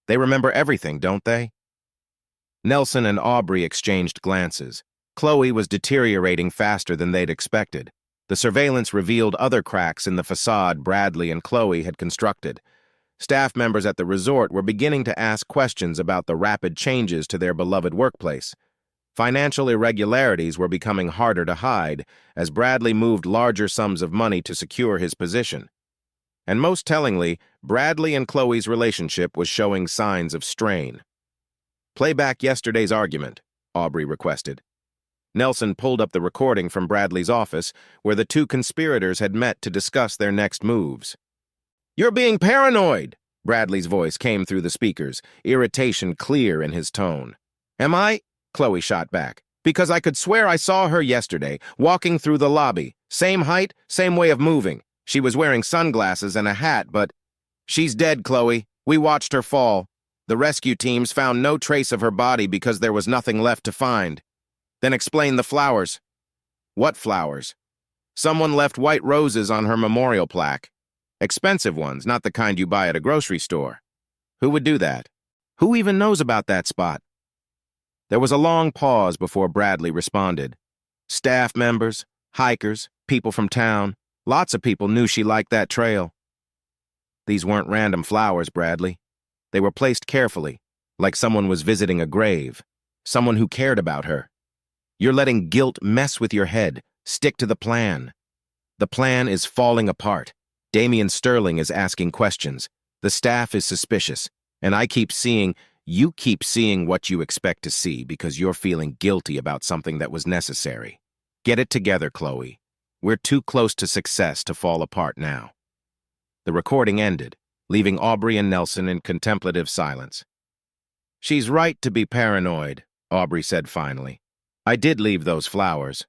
A: They remember everything, don't they?" Nelson and Aubrey exchanged glances. Chloe was deteriorating faster than they'd expected. The surveillance revealed other cracks in the facade Bradley and Chloe had constructed. Staff members at the resort were beginning to ask questions about the rapid changes to their beloved workplace. Financial irregularities were becoming harder to hide as Bradley moved larger sums of money to secure his position. And most tellingly, Bradley and Chloe's relationship was showing signs of strain. "Play back yesterday's argument," Aubrey requested. Nelson pulled up the recording from Bradley's office, where the two conspirators had met to discuss their next moves. "You're being paranoid," Bradley's voice came through the speakers, irritation clear in his tone. "Am I?" Chloe shot back. "Because I could swear I saw her yesterday, walking through the lobby. Same height, same way of moving. She was wearing sunglasses and a hat, but—" "She's dead, Chloe. We watched her fall. The rescue teams found no trace of her body because there was nothing left to find." "Then explain the flowers." "What flowers?" "Someone left white roses on her memorial plaque. Expensive ones, not the kind you buy at a grocery store." "Who would do that? Who even knows about that spot?" There was a long pause before Bradley responded. "Staff members, hikers, people from town. Lots of people knew she liked that trail." "These weren't random flowers, Bradley. They were placed carefully, like someone was visiting a grave, someone who cared about her. You're letting guilt mess with your head. Stick to the plan." "The plan is falling apart. Damian Sterling is asking questions. The staff is suspicious. And you keep seeing what you expect to see because you're feeling guilty about something that was necessary. Get it together, Chloe. We're too close to success to fall apart now." The recording ended, leaving Aubrey and Nelson in contemplative silence. "She's right to be paranoid," Aubrey said finally. "I did leave those flowers."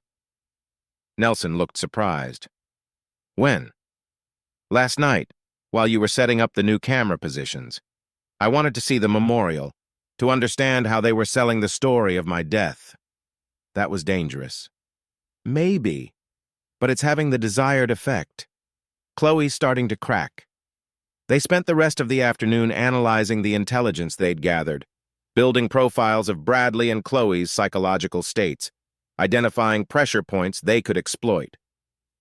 A: Nelson looked surprised. "When?" "Last night, while you were setting up the new camera positions. I wanted to see the memorial, to understand how they were selling the story of my death. That was dangerous." "Maybe," but it's having the desired effect. Chloe's starting to crack. They spent the rest of the afternoon analyzing the intelligence they'd gathered, building profiles of Bradley and Chloe's psychological states, identifying pressure points they could exploit.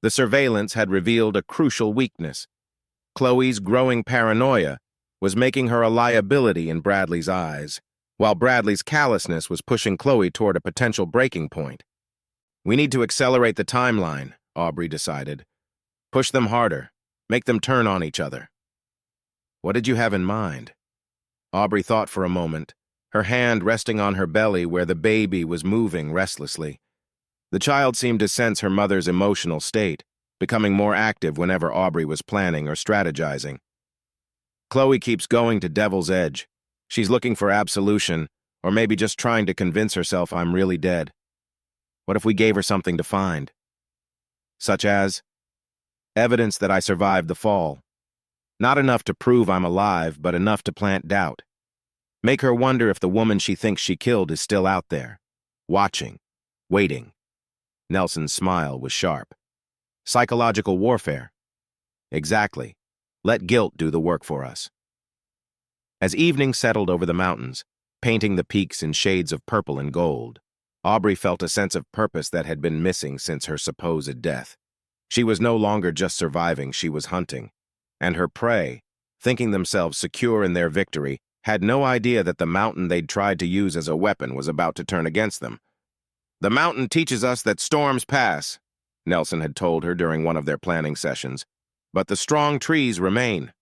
A: The surveillance had revealed a crucial weakness. Chloe's growing paranoia was making her a liability in Bradley's eyes, while Bradley's callousness was pushing Chloe toward a potential breaking point. We need to accelerate the timeline, Aubrey decided. Push them harder, make them turn on each other. What did you have in mind? Aubrey thought for a moment, her hand resting on her belly where the baby was moving restlessly. The child seemed to sense her mother's emotional state, becoming more active whenever Aubrey was planning or strategizing. Chloe keeps going to Devil's Edge. She's looking for absolution, or maybe just trying to convince herself I'm really dead. What if we gave her something to find? Such as evidence that I survived the fall. Not enough to prove I'm alive, but enough to plant doubt. Make her wonder if the woman she thinks she killed is still out there, watching, waiting. Nelson's smile was sharp. Psychological warfare. Exactly. Let guilt do the work for us. As evening settled over the mountains, painting the peaks in shades of purple and gold, Aubrey felt a sense of purpose that had been missing since her supposed death. She was no longer just surviving, she was hunting. And her prey, thinking themselves secure in their victory, had no idea that the mountain they'd tried to use as a weapon was about to turn against them. The mountain teaches us that storms pass, Nelson had told her during one of their planning sessions, but the strong trees remain.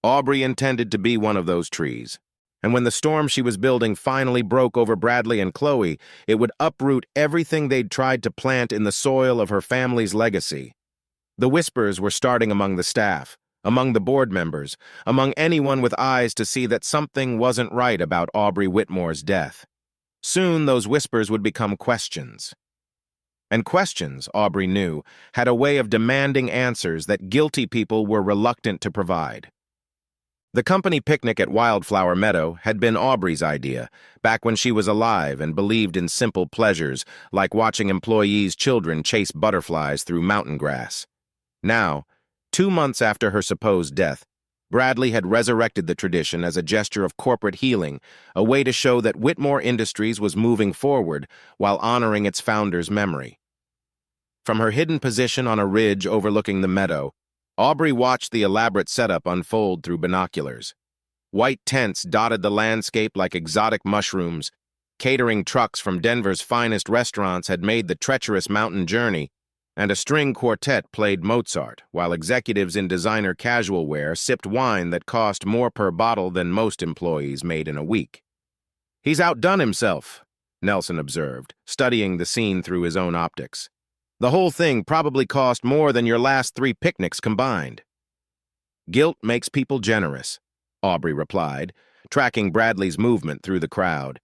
A: Aubrey intended to be one of those trees, and when the storm she was building finally broke over Bradley and Chloe, it would uproot everything they'd tried to plant in the soil of her family's legacy. The whispers were starting among the staff, among the board members, among anyone with eyes to see that something wasn't right about Aubrey Whitmore's death. Soon those whispers would become questions. And questions, Aubrey knew, had a way of demanding answers that guilty people were reluctant to provide. The company picnic at Wildflower Meadow had been Aubrey's idea, back when she was alive and believed in simple pleasures like watching employees' children chase butterflies through mountain grass. Now, 2 months after her supposed death, Bradley had resurrected the tradition as a gesture of corporate healing, a way to show that Whitmore Industries was moving forward while honoring its founder's memory. From her hidden position on a ridge overlooking the meadow, Aubrey watched the elaborate setup unfold through binoculars. White tents dotted the landscape like exotic mushrooms. Catering trucks from Denver's finest restaurants had made the treacherous mountain journey, and a string quartet played Mozart, while executives in designer casual wear sipped wine that cost more per bottle than most employees made in a week. "He's outdone himself," Nelson observed, studying the scene through his own optics. "The whole thing probably cost more than your last 3 picnics combined." "Guilt makes people generous," Aubrey replied, tracking Bradley's movement through the crowd.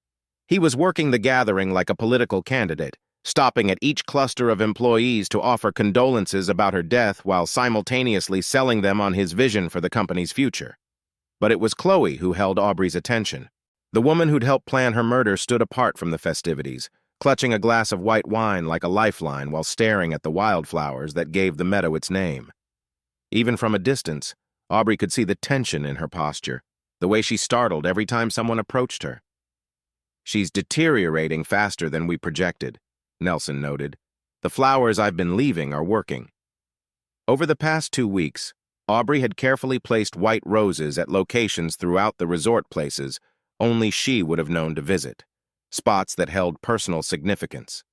A: He was working the gathering like a political candidate, stopping at each cluster of employees to offer condolences about her death while simultaneously selling them on his vision for the company's future. But it was Chloe who held Aubrey's attention. The woman who'd helped plan her murder stood apart from the festivities, clutching a glass of white wine like a lifeline while staring at the wildflowers that gave the meadow its name. Even from a distance, Aubrey could see the tension in her posture, the way she startled every time someone approached her. "She's deteriorating faster than we projected," Nelson noted. "The flowers I've been leaving are working." Over the past 2 weeks, Aubrey had carefully placed white roses at locations throughout the resort places only she would have known to visit, spots that held personal significance.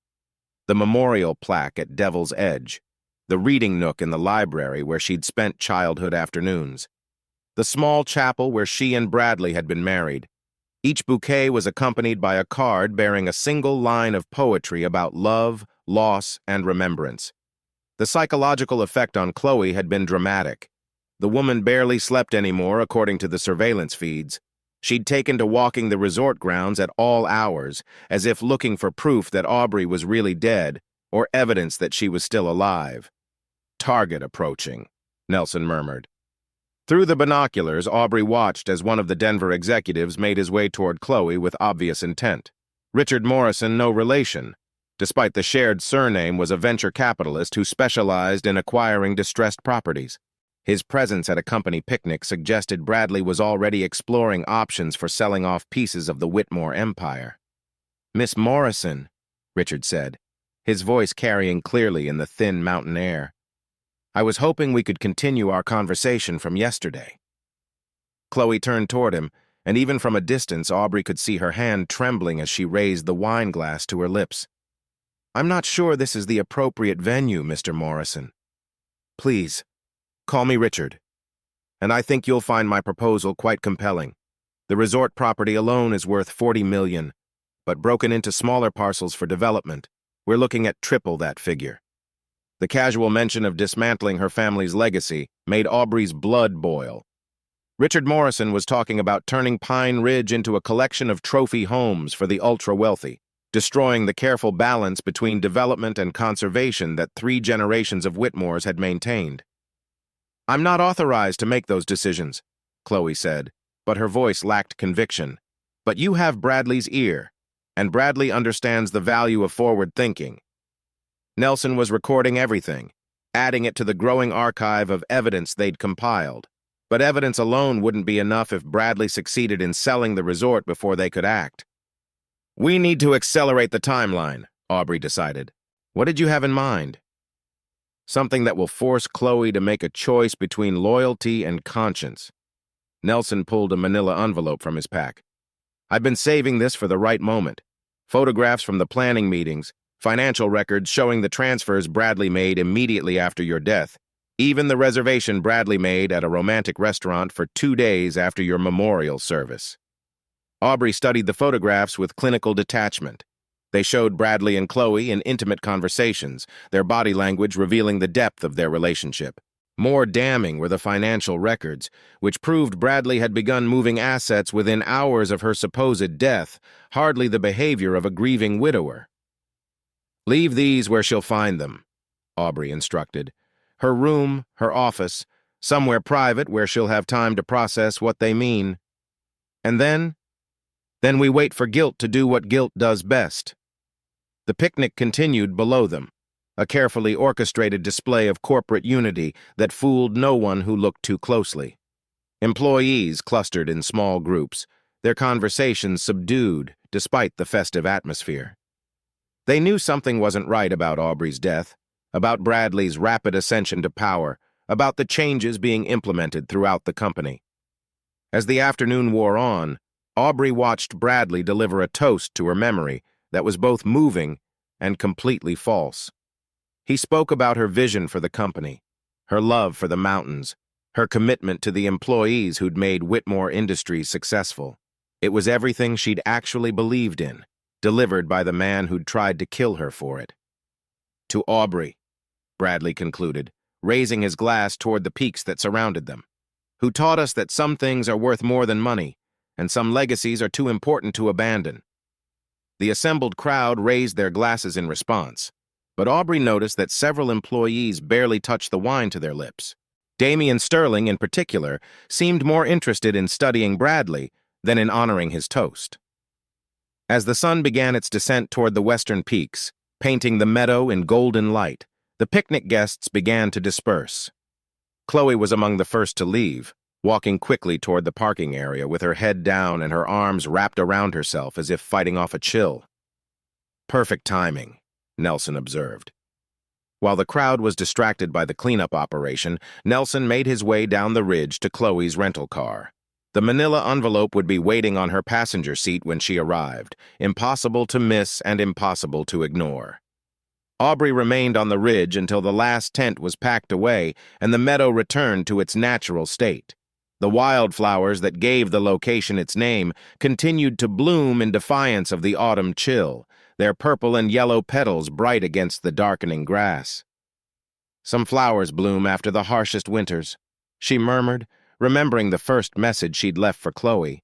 A: The memorial plaque at Devil's Edge, the reading nook in the library where she'd spent childhood afternoons, the small chapel where she and Bradley had been married. Each bouquet was accompanied by a card bearing a single line of poetry about love, loss, and remembrance. The psychological effect on Chloe had been dramatic. The woman barely slept anymore, according to the surveillance feeds. She'd taken to walking the resort grounds at all hours, as if looking for proof that Aubrey was really dead, or evidence that she was still alive. "Target approaching," Nelson murmured. Through the binoculars, Aubrey watched as one of the Denver executives made his way toward Chloe with obvious intent. Richard Morrison, no relation, despite the shared surname, was a venture capitalist who specialized in acquiring distressed properties. His presence at a company picnic suggested Bradley was already exploring options for selling off pieces of the Whitmore empire. "Miss Morrison," Richard said, his voice carrying clearly in the thin mountain air. "I was hoping we could continue our conversation from yesterday." Chloe turned toward him, and even from a distance Aubrey could see her hand trembling as she raised the wine glass to her lips. "I'm not sure this is the appropriate venue, Mr. Morrison. Please, call me Richard. And I think you'll find my proposal quite compelling. The resort property alone is worth $40 million, but broken into smaller parcels for development, we're looking at triple that figure." The casual mention of dismantling her family's legacy made Aubrey's blood boil. Richard Morrison was talking about turning Pine Ridge into a collection of trophy homes for the ultra-wealthy, destroying the careful balance between development and conservation that 3 generations of Whitmores had maintained. "I'm not authorized to make those decisions," Chloe said, but her voice lacked conviction. "But you have Bradley's ear, and Bradley understands the value of forward thinking." Nelson was recording everything, adding it to the growing archive of evidence they'd compiled. But evidence alone wouldn't be enough if Bradley succeeded in selling the resort before they could act. "We need to accelerate the timeline," Aubrey decided. "What did you have in mind?" "Something that will force Chloe to make a choice between loyalty and conscience." Nelson pulled a manila envelope from his pack. "I've been saving this for the right moment. Photographs from the planning meetings, financial records showing the transfers Bradley made immediately after your death, even the reservation Bradley made at a romantic restaurant for 2 days after your memorial service." Aubrey studied the photographs with clinical detachment. They showed Bradley and Chloe in intimate conversations, their body language revealing the depth of their relationship. More damning were the financial records, which proved Bradley had begun moving assets within hours of her supposed death, hardly the behavior of a grieving widower. "Leave these where she'll find them," Aubrey instructed. "Her room, her office, somewhere private where she'll have time to process what they mean. And then we wait for guilt to do what guilt does best." The picnic continued below them, a carefully orchestrated display of corporate unity that fooled no one who looked too closely. Employees clustered in small groups, their conversations subdued despite the festive atmosphere. They knew something wasn't right about Aubrey's death, about Bradley's rapid ascension to power, about the changes being implemented throughout the company. As the afternoon wore on, Aubrey watched Bradley deliver a toast to her memory that was both moving and completely false. He spoke about her vision for the company, her love for the mountains, her commitment to the employees who'd made Whitmore Industries successful. It was everything she'd actually believed in, delivered by the man who'd tried to kill her for it. "To Aubrey," Bradley concluded, raising his glass toward the peaks that surrounded them, "who taught us that some things are worth more than money, and some legacies are too important to abandon." The assembled crowd raised their glasses in response, but Aubrey noticed that several employees barely touched the wine to their lips. Damian Sterling, in particular, seemed more interested in studying Bradley than in honoring his toast. As the sun began its descent toward the western peaks, painting the meadow in golden light, the picnic guests began to disperse. Chloe was among the first to leave, walking quickly toward the parking area with her head down and her arms wrapped around herself as if fighting off a chill. "Perfect timing," Nelson observed. While the crowd was distracted by the cleanup operation, Nelson made his way down the ridge to Chloe's rental car. The manila envelope would be waiting on her passenger seat when she arrived, impossible to miss and impossible to ignore. Aubrey remained on the ridge until the last tent was packed away and the meadow returned to its natural state. The wildflowers that gave the location its name continued to bloom in defiance of the autumn chill, their purple and yellow petals bright against the darkening grass. "Some flowers bloom after the harshest winters," she murmured, remembering the first message she'd left for Chloe.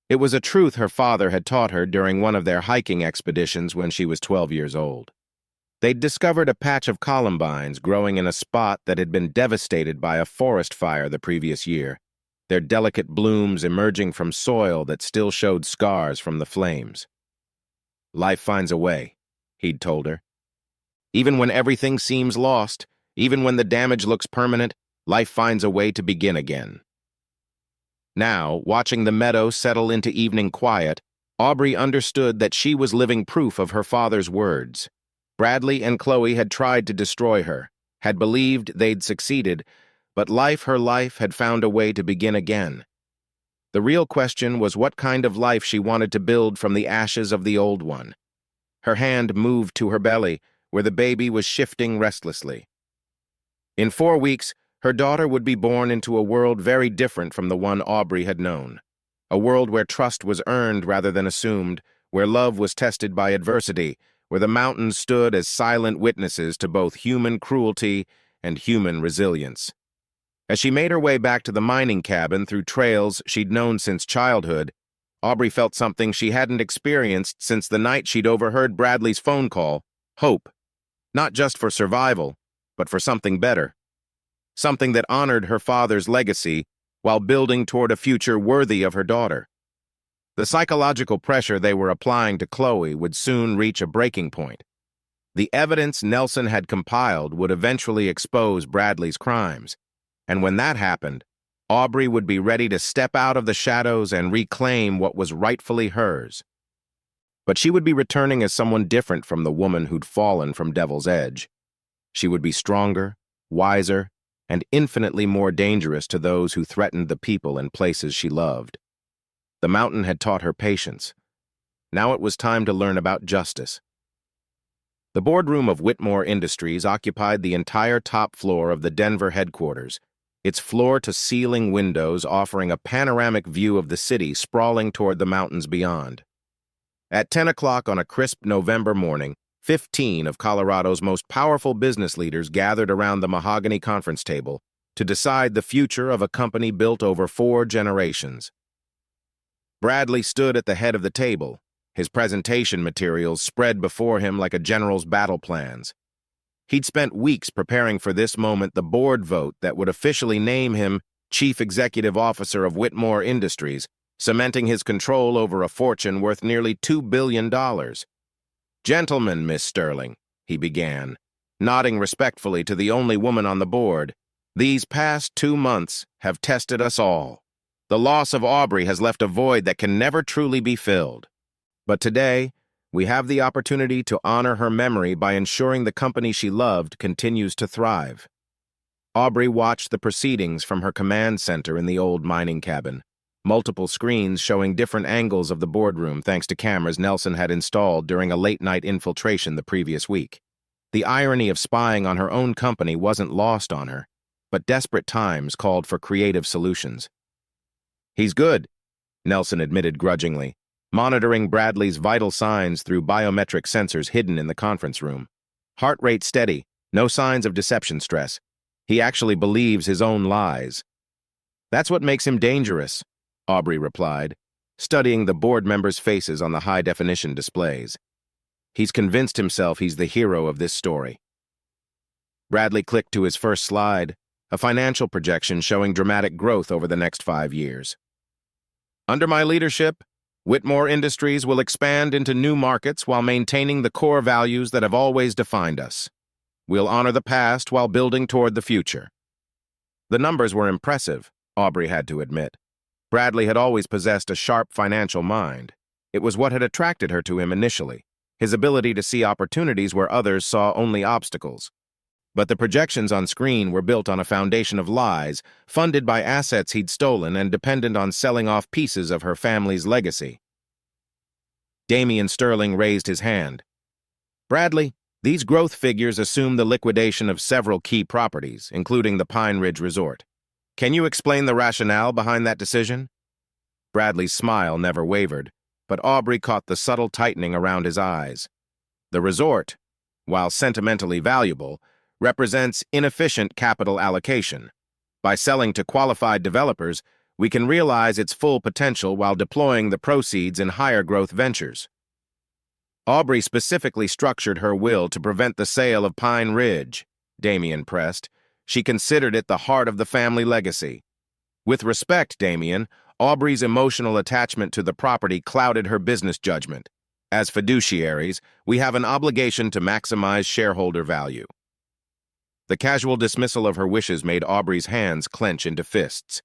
A: It was a truth her father had taught her during one of their hiking expeditions when she was 12 years old. They'd discovered a patch of columbines growing in a spot that had been devastated by a forest fire the previous year, their delicate blooms emerging from soil that still showed scars from the flames. "Life finds a way," he'd told her. Even when everything seems lost, even when the damage looks permanent, life finds a way to begin again. Now, watching the meadow settle into evening quiet, Aubrey understood that she was living proof of her father's words. Bradley and Chloe had tried to destroy her, had believed they'd succeeded, but her life had found a way to begin again. The real question was what kind of life she wanted to build from the ashes of the old one. Her hand moved to her belly, where the baby was shifting restlessly. In 4 weeks, her daughter would be born into a world very different from the one Aubrey had known. A world where trust was earned rather than assumed, where love was tested by adversity, where the mountains stood as silent witnesses to both human cruelty and human resilience. As she made her way back to the mining cabin through trails she'd known since childhood, Aubrey felt something she hadn't experienced since the night she'd overheard Bradley's phone call: hope. Not just for survival, but for something better. Something that honored her father's legacy while building toward a future worthy of her daughter. The psychological pressure they were applying to Chloe would soon reach a breaking point. The evidence Nelson had compiled would eventually expose Bradley's crimes, and when that happened, Aubrey would be ready to step out of the shadows and reclaim what was rightfully hers. But she would be returning as someone different from the woman who'd fallen from Devil's Edge. She would be stronger, wiser, and infinitely more dangerous to those who threatened the people and places she loved. The mountain had taught her patience. Now it was time to learn about justice. The boardroom of Whitmore Industries occupied the entire top floor of the Denver headquarters, its floor-to-ceiling windows offering a panoramic view of the city sprawling toward the mountains beyond. At 10 o'clock on a crisp November morning, 15 of Colorado's most powerful business leaders gathered around the mahogany conference table to decide the future of a company built over 4 generations. Bradley stood at the head of the table, his presentation materials spread before him like a general's battle plans. He'd spent weeks preparing for this moment, the board vote that would officially name him Chief Executive Officer of Whitmore Industries, cementing his control over a fortune worth nearly $2 billion. "Gentlemen, Miss Sterling," he began, nodding respectfully to the only woman on the board, "these past 2 months have tested us all. The loss of Aubrey has left a void that can never truly be filled. But today, we have the opportunity to honor her memory by ensuring the company she loved continues to thrive." Aubrey watched the proceedings from her command center in the old mining cabin, multiple screens showing different angles of the boardroom thanks to cameras Nelson had installed during a late-night infiltration the previous week. The irony of spying on her own company wasn't lost on her, but desperate times called for creative solutions. "He's good," Nelson admitted grudgingly, monitoring Bradley's vital signs through biometric sensors hidden in the conference room. "Heart rate steady, no signs of deception stress. He actually believes his own lies." "That's what makes him dangerous," Aubrey replied, studying the board members' faces on the high-definition displays. "He's convinced himself he's the hero of this story." Bradley clicked to his first slide, a financial projection showing dramatic growth over the next 5 years. "Under my leadership, Whitmore Industries will expand into new markets while maintaining the core values that have always defined us. We'll honor the past while building toward the future." The numbers were impressive, Aubrey had to admit. Bradley had always possessed a sharp financial mind. It was what had attracted her to him initially, his ability to see opportunities where others saw only obstacles. But the projections on screen were built on a foundation of lies, funded by assets he'd stolen and dependent on selling off pieces of her family's legacy. Damian Sterling raised his hand. "Bradley, these growth figures assume the liquidation of several key properties, including the Pine Ridge Resort. Can you explain the rationale behind that decision?" Bradley's smile never wavered, but Aubrey caught the subtle tightening around his eyes. The resort, while sentimentally valuable, represents inefficient capital allocation. By selling to qualified developers, we can realize its full potential while deploying the proceeds in higher growth ventures. Aubrey specifically structured her will to prevent the sale of Pine Ridge, Damian pressed. She considered it the heart of the family legacy. With respect, Damian, Aubrey's emotional attachment to the property clouded her business judgment. As fiduciaries, we have an obligation to maximize shareholder value. The casual dismissal of her wishes made Aubrey's hands clench into fists.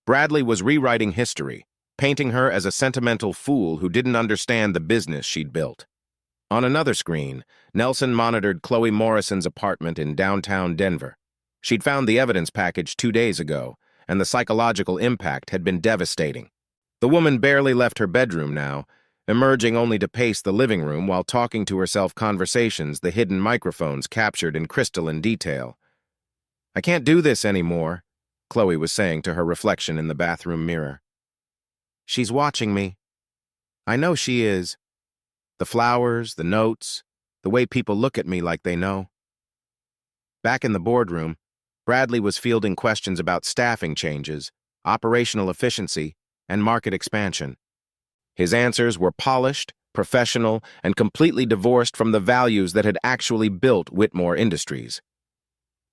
A: Bradley was rewriting history, painting her as a sentimental fool who didn't understand the business she'd built. On another screen, Nelson monitored Chloe Morrison's apartment in downtown Denver. She'd found the evidence package 2 days ago, and the psychological impact had been devastating. The woman barely left her bedroom now, emerging only to pace the living room while talking to herself conversations the hidden microphones captured in crystalline detail. "I can't do this anymore," Chloe was saying to her reflection in the bathroom mirror. "She's watching me. I know she is. The flowers, the notes, the way people look at me like they know." Back in the boardroom, Bradley was fielding questions about staffing changes, operational efficiency, and market expansion. His answers were polished, professional, and completely divorced from the values that had actually built Whitmore Industries.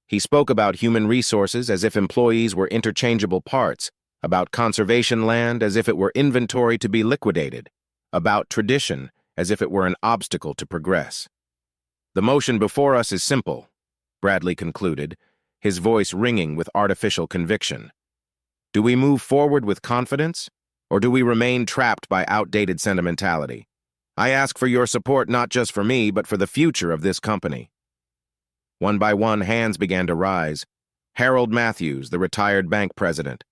A: He spoke about human resources as if employees were interchangeable parts, about conservation land as if it were inventory to be liquidated, about tradition as if it were an obstacle to progress. "The motion before us is simple," Bradley concluded, his voice ringing with artificial conviction. "Do we move forward with confidence, or do we remain trapped by outdated sentimentality? I ask for your support not just for me, but for the future of this company." One by one, hands began to rise. Harold Matthews, the retired bank president.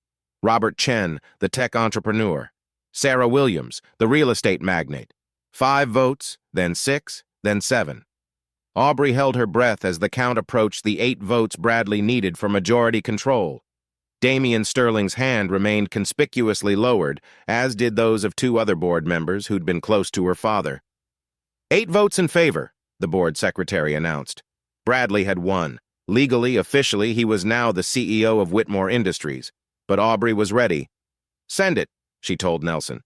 A: Robert Chen, the tech entrepreneur. Sarah Williams, the real estate magnate. 5 votes, then 6, then 7. Aubrey held her breath as the count approached the 8 votes Bradley needed for majority control. Damian Sterling's hand remained conspicuously lowered, as did those of 2 other board members who'd been close to her father. 8 votes in favor, the board secretary announced. Bradley had won. Legally, officially, he was now the CEO of Whitmore Industries. But Aubrey was ready. "Send it," she told Nelson.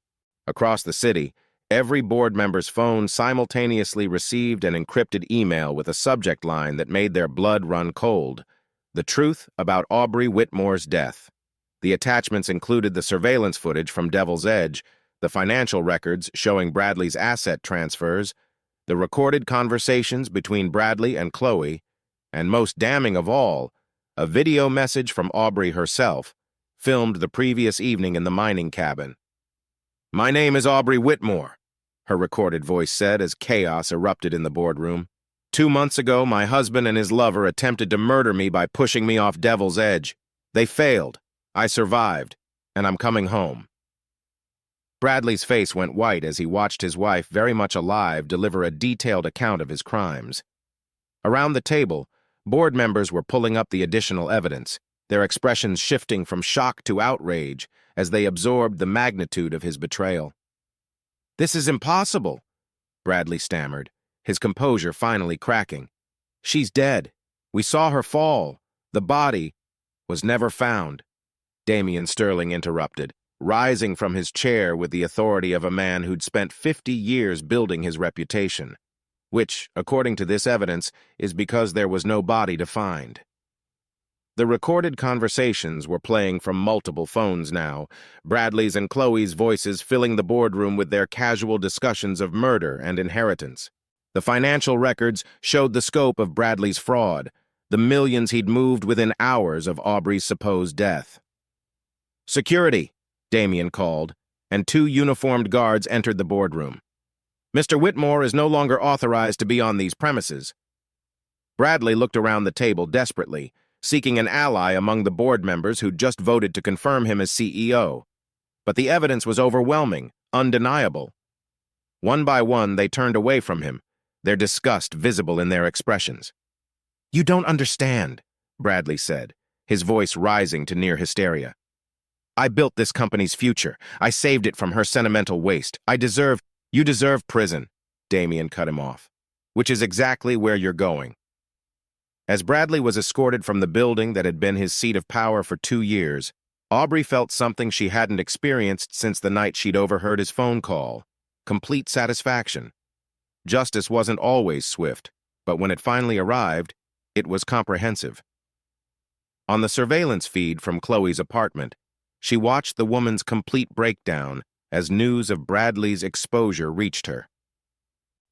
A: Across the city, every board member's phone simultaneously received an encrypted email with a subject line that made their blood run cold. The truth about Aubrey Whitmore's death. The attachments included the surveillance footage from Devil's Edge, the financial records showing Bradley's asset transfers, the recorded conversations between Bradley and Chloe, and most damning of all, a video message from Aubrey herself, filmed the previous evening in the mining cabin. "My name is Aubrey Whitmore," her recorded voice said as chaos erupted in the boardroom. "2 months ago, my husband and his lover attempted to murder me by pushing me off Devil's Edge. They failed. I survived, and I'm coming home." Bradley's face went white as he watched his wife, very much alive, deliver a detailed account of his crimes. Around the table, board members were pulling up the additional evidence, their expressions shifting from shock to outrage as they absorbed the magnitude of his betrayal. "This is impossible," Bradley stammered, his composure finally cracking. "She's dead. We saw her fall. The body was never found." Damian Sterling interrupted, rising from his chair with the authority of a man who'd spent 50 years building his reputation, which, according to this evidence, is because there was no body to find. The recorded conversations were playing from multiple phones now, Bradley's and Chloe's voices filling the boardroom with their casual discussions of murder and inheritance. The financial records showed the scope of Bradley's fraud, the millions he'd moved within hours of Aubrey's supposed death. "Security," Damian called, and 2 uniformed guards entered the boardroom. "Mr. Whitmore is no longer authorized to be on these premises." Bradley looked around the table desperately, seeking an ally among the board members who'd just voted to confirm him as CEO. But the evidence was overwhelming, undeniable. One by one, they turned away from him, their disgust visible in their expressions. "You don't understand," Bradley said, his voice rising to near hysteria. "I built this company's future. I saved it from her sentimental waste. You deserve prison," Damian cut him off, "which is exactly where you're going." As Bradley was escorted from the building that had been his seat of power for 2 years, Aubrey felt something she hadn't experienced since the night she'd overheard his phone call: complete satisfaction. Justice wasn't always swift, but when it finally arrived, it was comprehensive. On the surveillance feed from Chloe's apartment, she watched the woman's complete breakdown as news of Bradley's exposure reached her.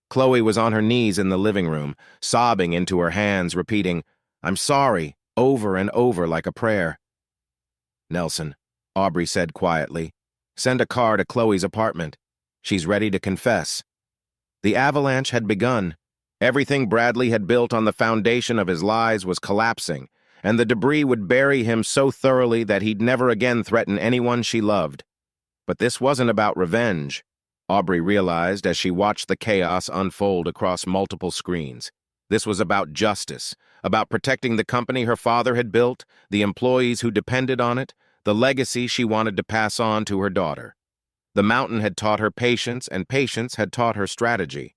A: Chloe was on her knees in the living room, sobbing into her hands, repeating, "I'm sorry," over and over like a prayer. "Nelson," Aubrey said quietly, "send a car to Chloe's apartment. She's ready to confess." The avalanche had begun. Everything Bradley had built on the foundation of his lies was collapsing, and the debris would bury him so thoroughly that he'd never again threaten anyone she loved. But this wasn't about revenge, Aubrey realized as she watched the chaos unfold across multiple screens. This was about justice, about protecting the company her father had built, the employees who depended on it, the legacy she wanted to pass on to her daughter. The mountain had taught her patience, and patience had taught her strategy.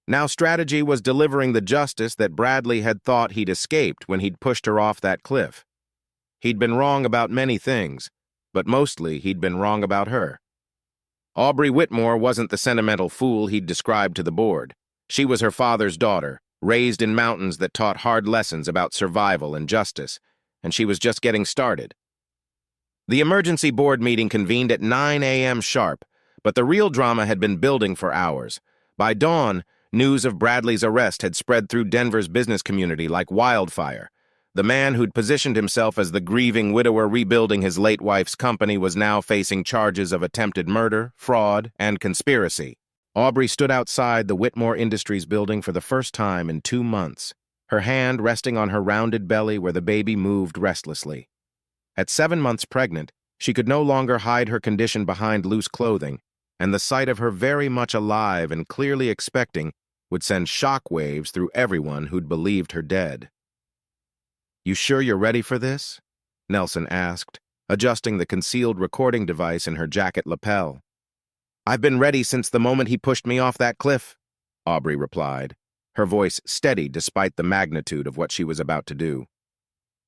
A: Now strategy was delivering the justice that Bradley had thought he'd escaped when he'd pushed her off that cliff. He'd been wrong about many things, but mostly he'd been wrong about her. Aubrey Whitmore wasn't the sentimental fool he'd described to the board. She was her father's daughter, raised in mountains that taught hard lessons about survival and justice, and she was just getting started. The emergency board meeting convened at 9 a.m. sharp, but the real drama had been building for hours. By dawn, news of Bradley's arrest had spread through Denver's business community like wildfire. The man who'd positioned himself as the grieving widower rebuilding his late wife's company was now facing charges of attempted murder, fraud, and conspiracy. Aubrey stood outside the Whitmore Industries building for the first time in 2 months, her hand resting on her rounded belly where the baby moved restlessly. At 7 months pregnant, she could no longer hide her condition behind loose clothing, and the sight of her very much alive and clearly expecting would send shock waves through everyone who'd believed her dead. "You sure you're ready for this?" Nelson asked, adjusting the concealed recording device in her jacket lapel. "I've been ready since the moment he pushed me off that cliff," Aubrey replied, her voice steady despite the magnitude of what she was about to do.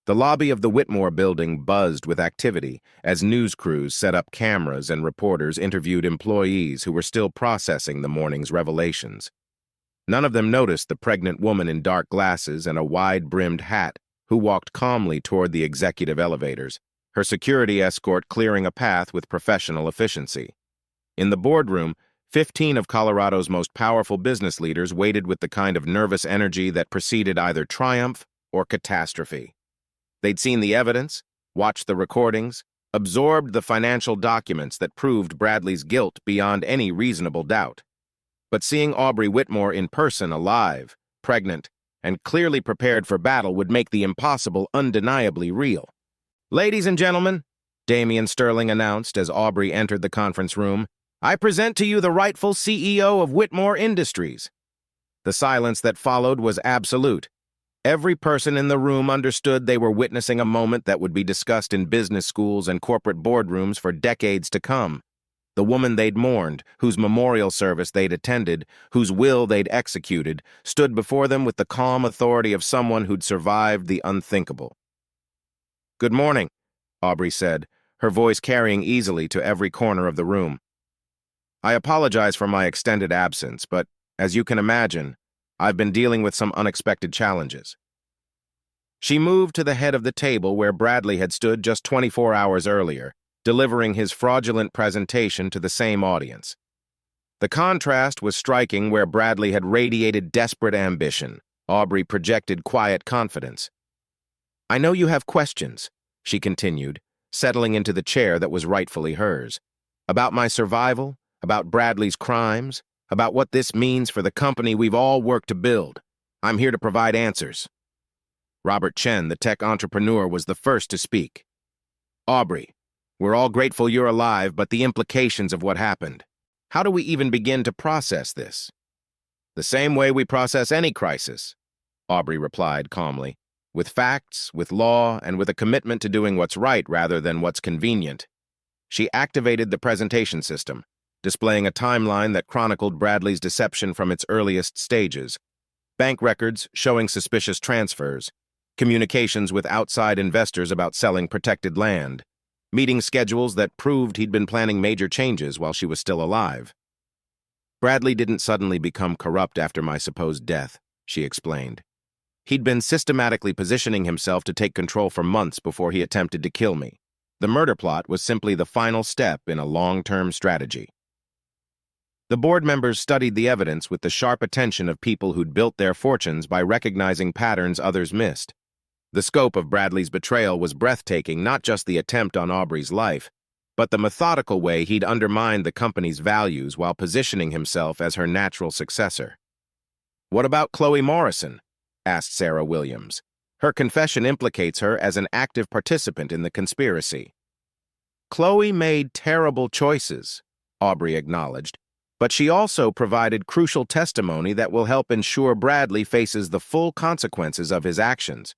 A: The lobby of the Whitmore building buzzed with activity as news crews set up cameras and reporters interviewed employees who were still processing the morning's revelations. None of them noticed the pregnant woman in dark glasses and a wide-brimmed hat who walked calmly toward the executive elevators, her security escort clearing a path with professional efficiency. In the boardroom, 15 of Colorado's most powerful business leaders waited with the kind of nervous energy that preceded either triumph or catastrophe. They'd seen the evidence, watched the recordings, absorbed the financial documents that proved Bradley's guilt beyond any reasonable doubt. But seeing Aubrey Whitmore in person, alive, pregnant, and clearly prepared for battle would make the impossible undeniably real. "Ladies and gentlemen," Damian Sterling announced as Aubrey entered the conference room, "I present to you the rightful CEO of Whitmore Industries." The silence that followed was absolute. Every person in the room understood they were witnessing a moment that would be discussed in business schools and corporate boardrooms for decades to come. The woman they'd mourned, whose memorial service they'd attended, whose will they'd executed, stood before them with the calm authority of someone who'd survived the unthinkable. "Good morning," Aubrey said, her voice carrying easily to every corner of the room. "I apologize for my extended absence, but, as you can imagine, I've been dealing with some unexpected challenges." She moved to the head of the table where Bradley had stood just 24 hours earlier, delivering his fraudulent presentation to the same audience. The contrast was striking. Where Bradley had radiated desperate ambition, Aubrey projected quiet confidence. "I know you have questions," she continued, settling into the chair that was rightfully hers. "About my survival, about Bradley's crimes, about what this means for the company we've all worked to build. I'm here to provide answers." Robert Chen, the tech entrepreneur, was the first to speak. "Aubrey, we're all grateful you're alive, but the implications of what happened. How do we even begin to process this?" "The same way we process any crisis," Aubrey replied calmly, "with facts, with law, and with a commitment to doing what's right rather than what's convenient." She activated the presentation system, displaying a timeline that chronicled Bradley's deception from its earliest stages. Bank records showing suspicious transfers, communications with outside investors about selling protected land, meeting schedules that proved he'd been planning major changes while she was still alive. "Bradley didn't suddenly become corrupt after my supposed death," she explained. "He'd been systematically positioning himself to take control for months before he attempted to kill me. The murder plot was simply the final step in a long-term strategy." The board members studied the evidence with the sharp attention of people who'd built their fortunes by recognizing patterns others missed. The scope of Bradley's betrayal was breathtaking, not just the attempt on Aubrey's life, but the methodical way he'd undermined the company's values while positioning himself as her natural successor. "What about Chloe Morrison?" asked Sarah Williams. "Her confession implicates her as an active participant in the conspiracy." "Chloe made terrible choices," Aubrey acknowledged, "but she also provided crucial testimony that will help ensure Bradley faces the full consequences of his actions.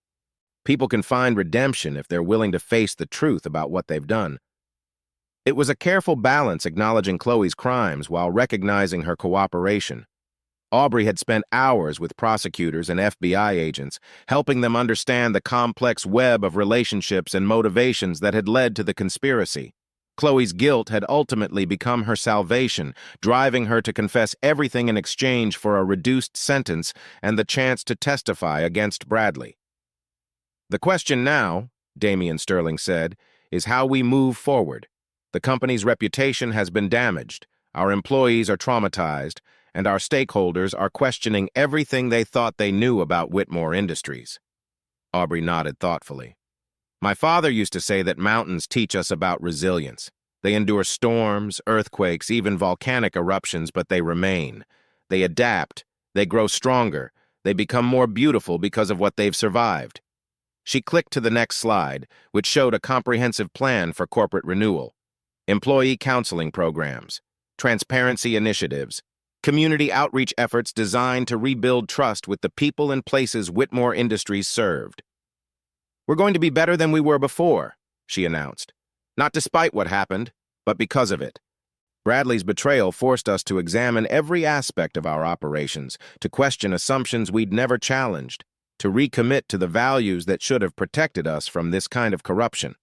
A: People can find redemption if they're willing to face the truth about what they've done." It was a careful balance acknowledging Chloe's crimes while recognizing her cooperation. Aubrey had spent hours with prosecutors and FBI agents, helping them understand the complex web of relationships and motivations that had led to the conspiracy. Chloe's guilt had ultimately become her salvation, driving her to confess everything in exchange for a reduced sentence and the chance to testify against Bradley. "The question now," Damian Sterling said, "is how we move forward. The company's reputation has been damaged, our employees are traumatized, and our stakeholders are questioning everything they thought they knew about Whitmore Industries." Aubrey nodded thoughtfully. "My father used to say that mountains teach us about resilience. They endure storms, earthquakes, even volcanic eruptions, but they remain. They adapt, they grow stronger, they become more beautiful because of what they've survived." She clicked to the next slide, which showed a comprehensive plan for corporate renewal. Employee counseling programs, transparency initiatives, community outreach efforts designed to rebuild trust with the people and places Whitmore Industries served. "We're going to be better than we were before," she announced. "Not despite what happened, but because of it. Bradley's betrayal forced us to examine every aspect of our operations, to question assumptions we'd never challenged, to recommit to the values that should have protected us from this kind of corruption."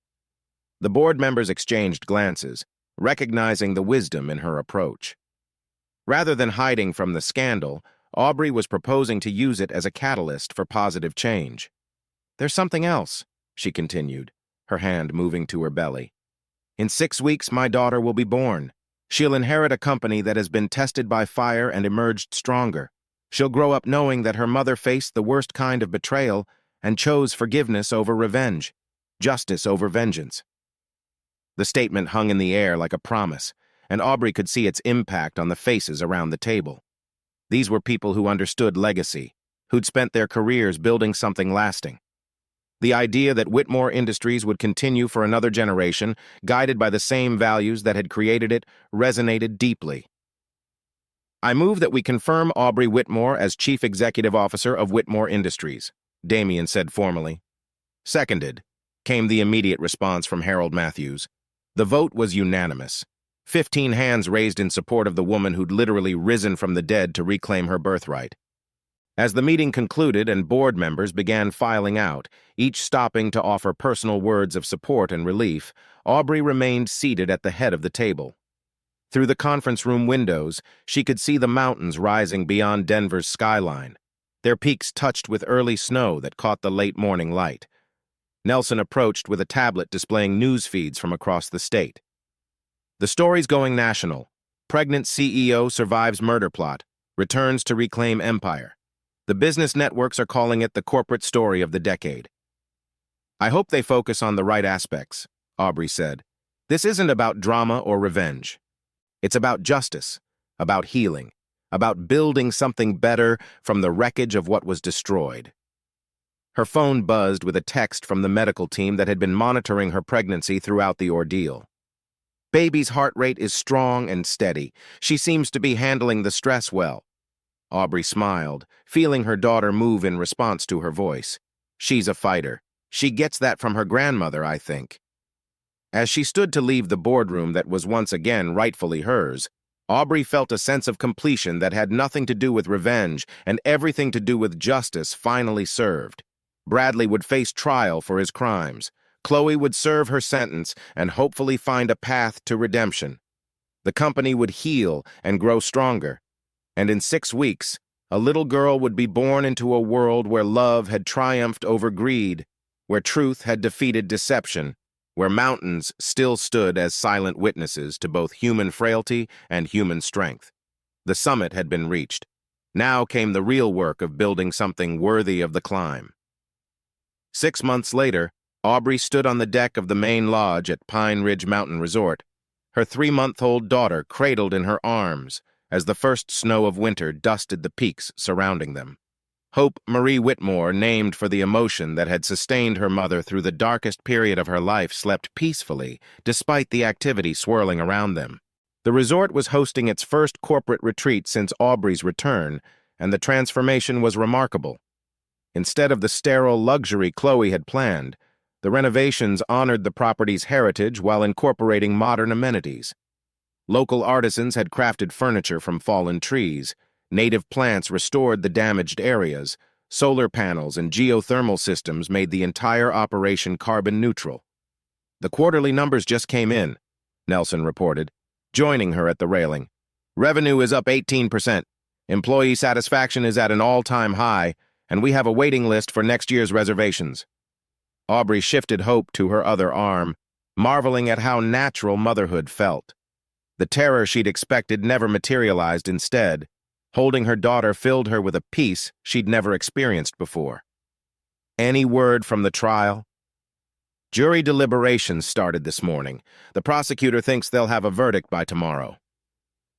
A: The board members exchanged glances, recognizing the wisdom in her approach. Rather than hiding from the scandal, Aubrey was proposing to use it as a catalyst for positive change. "There's something else," she continued, her hand moving to her belly. "In 6 weeks, my daughter will be born. She'll inherit a company that has been tested by fire and emerged stronger. She'll grow up knowing that her mother faced the worst kind of betrayal and chose forgiveness over revenge, justice over vengeance." The statement hung in the air like a promise, and Aubrey could see its impact on the faces around the table. These were people who understood legacy, who'd spent their careers building something lasting. The idea that Whitmore Industries would continue for another generation, guided by the same values that had created it, resonated deeply. "I move that we confirm Aubrey Whitmore as Chief Executive Officer of Whitmore Industries," Damian said formally. "Seconded," came the immediate response from Harold Matthews. The vote was unanimous. 15 hands raised in support of the woman who'd literally risen from the dead to reclaim her birthright. As the meeting concluded and board members began filing out, each stopping to offer personal words of support and relief, Aubrey remained seated at the head of the table. Through the conference room windows, she could see the mountains rising beyond Denver's skyline, their peaks touched with early snow that caught the late morning light. Nelson approached with a tablet displaying news feeds from across the state. "The story's going national. Pregnant CEO survives murder plot, returns to reclaim empire. The business networks are calling it the corporate story of the decade." "I hope they focus on the right aspects," Aubrey said. "This isn't about drama or revenge. It's about justice, about healing, about building something better from the wreckage of what was destroyed." Her phone buzzed with a text from the medical team that had been monitoring her pregnancy throughout the ordeal. "Baby's heart rate is strong and steady. She seems to be handling the stress well." Aubrey smiled, feeling her daughter move in response to her voice. "She's a fighter. She gets that from her grandmother, I think." As she stood to leave the boardroom that was once again rightfully hers, Aubrey felt a sense of completion that had nothing to do with revenge and everything to do with justice finally served. Bradley would face trial for his crimes. Chloe would serve her sentence and hopefully find a path to redemption. The company would heal and grow stronger. And in 6 weeks, a little girl would be born into a world where love had triumphed over greed, where truth had defeated deception, where mountains still stood as silent witnesses to both human frailty and human strength. The summit had been reached. Now came the real work of building something worthy of the climb. 6 months later, Aubrey stood on the deck of the main lodge at Pine Ridge Mountain Resort, her 3-month-old daughter cradled in her arms as the first snow of winter dusted the peaks surrounding them. Hope Marie Whitmore, named for the emotion that had sustained her mother through the darkest period of her life, slept peacefully despite the activity swirling around them. The resort was hosting its first corporate retreat since Aubrey's return, and the transformation was remarkable. Instead of the sterile luxury Chloe had planned, the renovations honored the property's heritage while incorporating modern amenities. Local artisans had crafted furniture from fallen trees, native plants restored the damaged areas, solar panels and geothermal systems made the entire operation carbon neutral. "The quarterly numbers just came in," Nelson reported, joining her at the railing. "Revenue is up 18%. Employee satisfaction is at an all-time high, and we have a waiting list for next year's reservations." Aubrey shifted Hope to her other arm, marveling at how natural motherhood felt. The terror she'd expected never materialized. Instead, holding her daughter filled her with a peace she'd never experienced before. "Any word from the trial?" "Jury deliberations started this morning. The prosecutor thinks they'll have a verdict by tomorrow."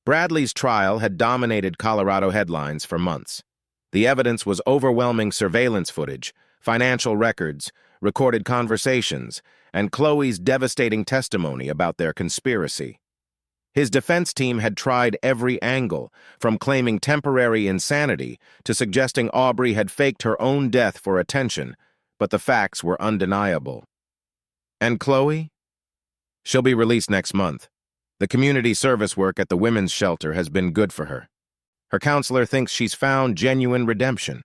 A: Bradley's trial had dominated Colorado headlines for months. The evidence was overwhelming: surveillance footage, financial records, recorded conversations, and Chloe's devastating testimony about their conspiracy. His defense team had tried every angle, from claiming temporary insanity to suggesting Aubrey had faked her own death for attention, but the facts were undeniable. And Chloe? She'll be released next month. The community service work at the women's shelter has been good for her. Her counselor thinks she's found genuine redemption.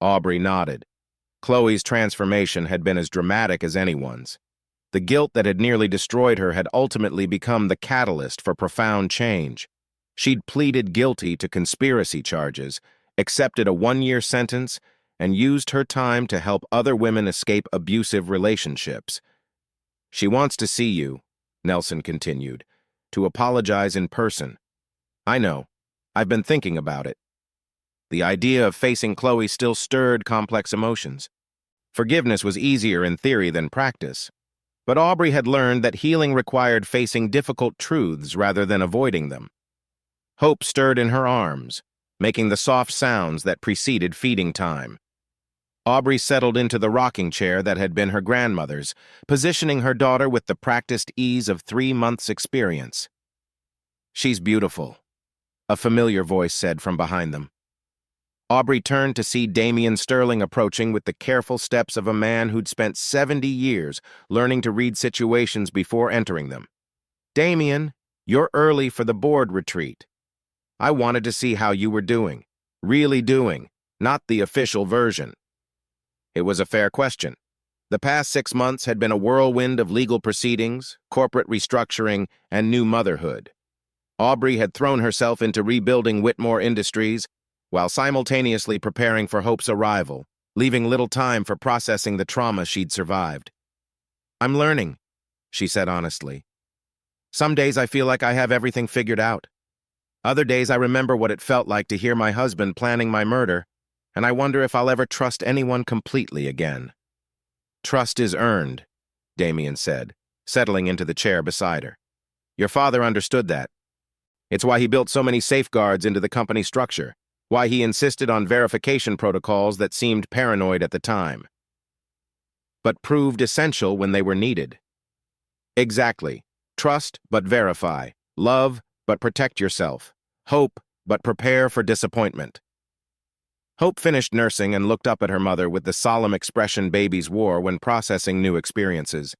A: Aubrey nodded. Chloe's transformation had been as dramatic as anyone's. The guilt that had nearly destroyed her had ultimately become the catalyst for profound change. She'd pleaded guilty to conspiracy charges, accepted a 1-year sentence, and used her time to help other women escape abusive relationships. "She wants to see you," Nelson continued, "to apologize in person. I know. I've been thinking about it." The idea of facing Chloe still stirred complex emotions. Forgiveness was easier in theory than practice. But Aubrey had learned that healing required facing difficult truths rather than avoiding them. Hope stirred in her arms, making the soft sounds that preceded feeding time. Aubrey settled into the rocking chair that had been her grandmother's, positioning her daughter with the practiced ease of 3 months' experience. "She's beautiful," a familiar voice said from behind them. Aubrey turned to see Damien Sterling approaching with the careful steps of a man who'd spent 70 years learning to read situations before entering them. "Damien, you're early for the board retreat. I wanted to see how you were doing. Really doing, not the official version." It was a fair question. The past 6 months had been a whirlwind of legal proceedings, corporate restructuring, and new motherhood. Aubrey had thrown herself into rebuilding Whitmore Industries, while simultaneously preparing for Hope's arrival, leaving little time for processing the trauma she'd survived. "I'm learning," she said honestly. "Some days I feel like I have everything figured out. Other days I remember what it felt like to hear my husband planning my murder, and I wonder if I'll ever trust anyone completely again." "Trust is earned," Damien said, settling into the chair beside her. "Your father understood that. It's why he built so many safeguards into the company structure. Why he insisted on verification protocols that seemed paranoid at the time, but proved essential when they were needed. Exactly. Trust, but verify. Love, but protect yourself. Hope, but prepare for disappointment." Hope finished nursing and looked up at her mother with the solemn expression babies wore when processing new experiences.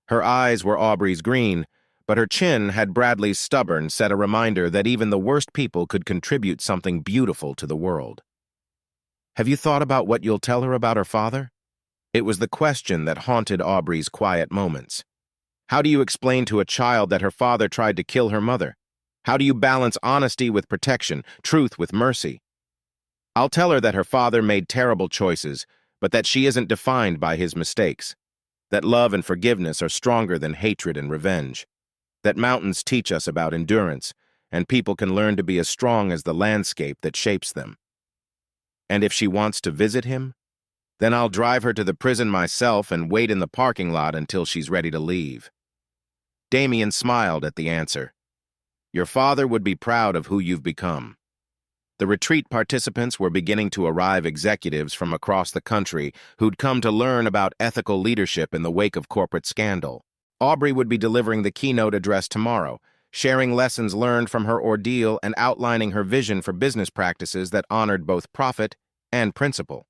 A: Her eyes were Aubrey's green, but her chin had Bradley's stubborn, set a reminder that even the worst people could contribute something beautiful to the world. "Have you thought about what you'll tell her about her father?" It was the question that haunted Aubrey's quiet moments. How do you explain to a child that her father tried to kill her mother? How do you balance honesty with protection, truth with mercy? "I'll tell her that her father made terrible choices, but that she isn't defined by his mistakes. That love and forgiveness are stronger than hatred and revenge. That mountains teach us about endurance, and people can learn to be as strong as the landscape that shapes them. And if she wants to visit him, then I'll drive her to the prison myself and wait in the parking lot until she's ready to leave. Damien smiled at the answer. Your father would be proud of who you've become. The retreat participants were beginning to arrive executives from across the country who'd come to learn about ethical leadership in the wake of corporate scandal. Aubrey would be delivering the keynote address tomorrow, sharing lessons learned from her ordeal and outlining her vision for business practices that honored both profit and principle.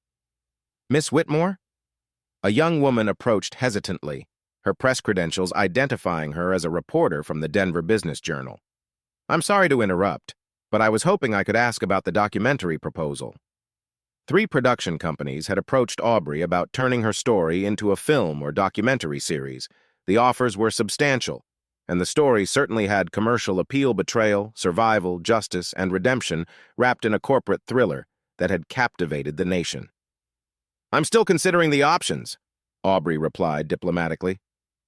A: Miss Whitmore? A young woman approached hesitantly, her press credentials identifying her as a reporter from the Denver Business Journal. I'm sorry to interrupt, but I was hoping I could ask about the documentary proposal. 3 production companies had approached Aubrey about turning her story into a film or documentary series. The offers were substantial, and the story certainly had commercial appeal, betrayal, survival, justice, and redemption wrapped in a corporate thriller that had captivated the nation. I'm still considering the options, Aubrey replied diplomatically.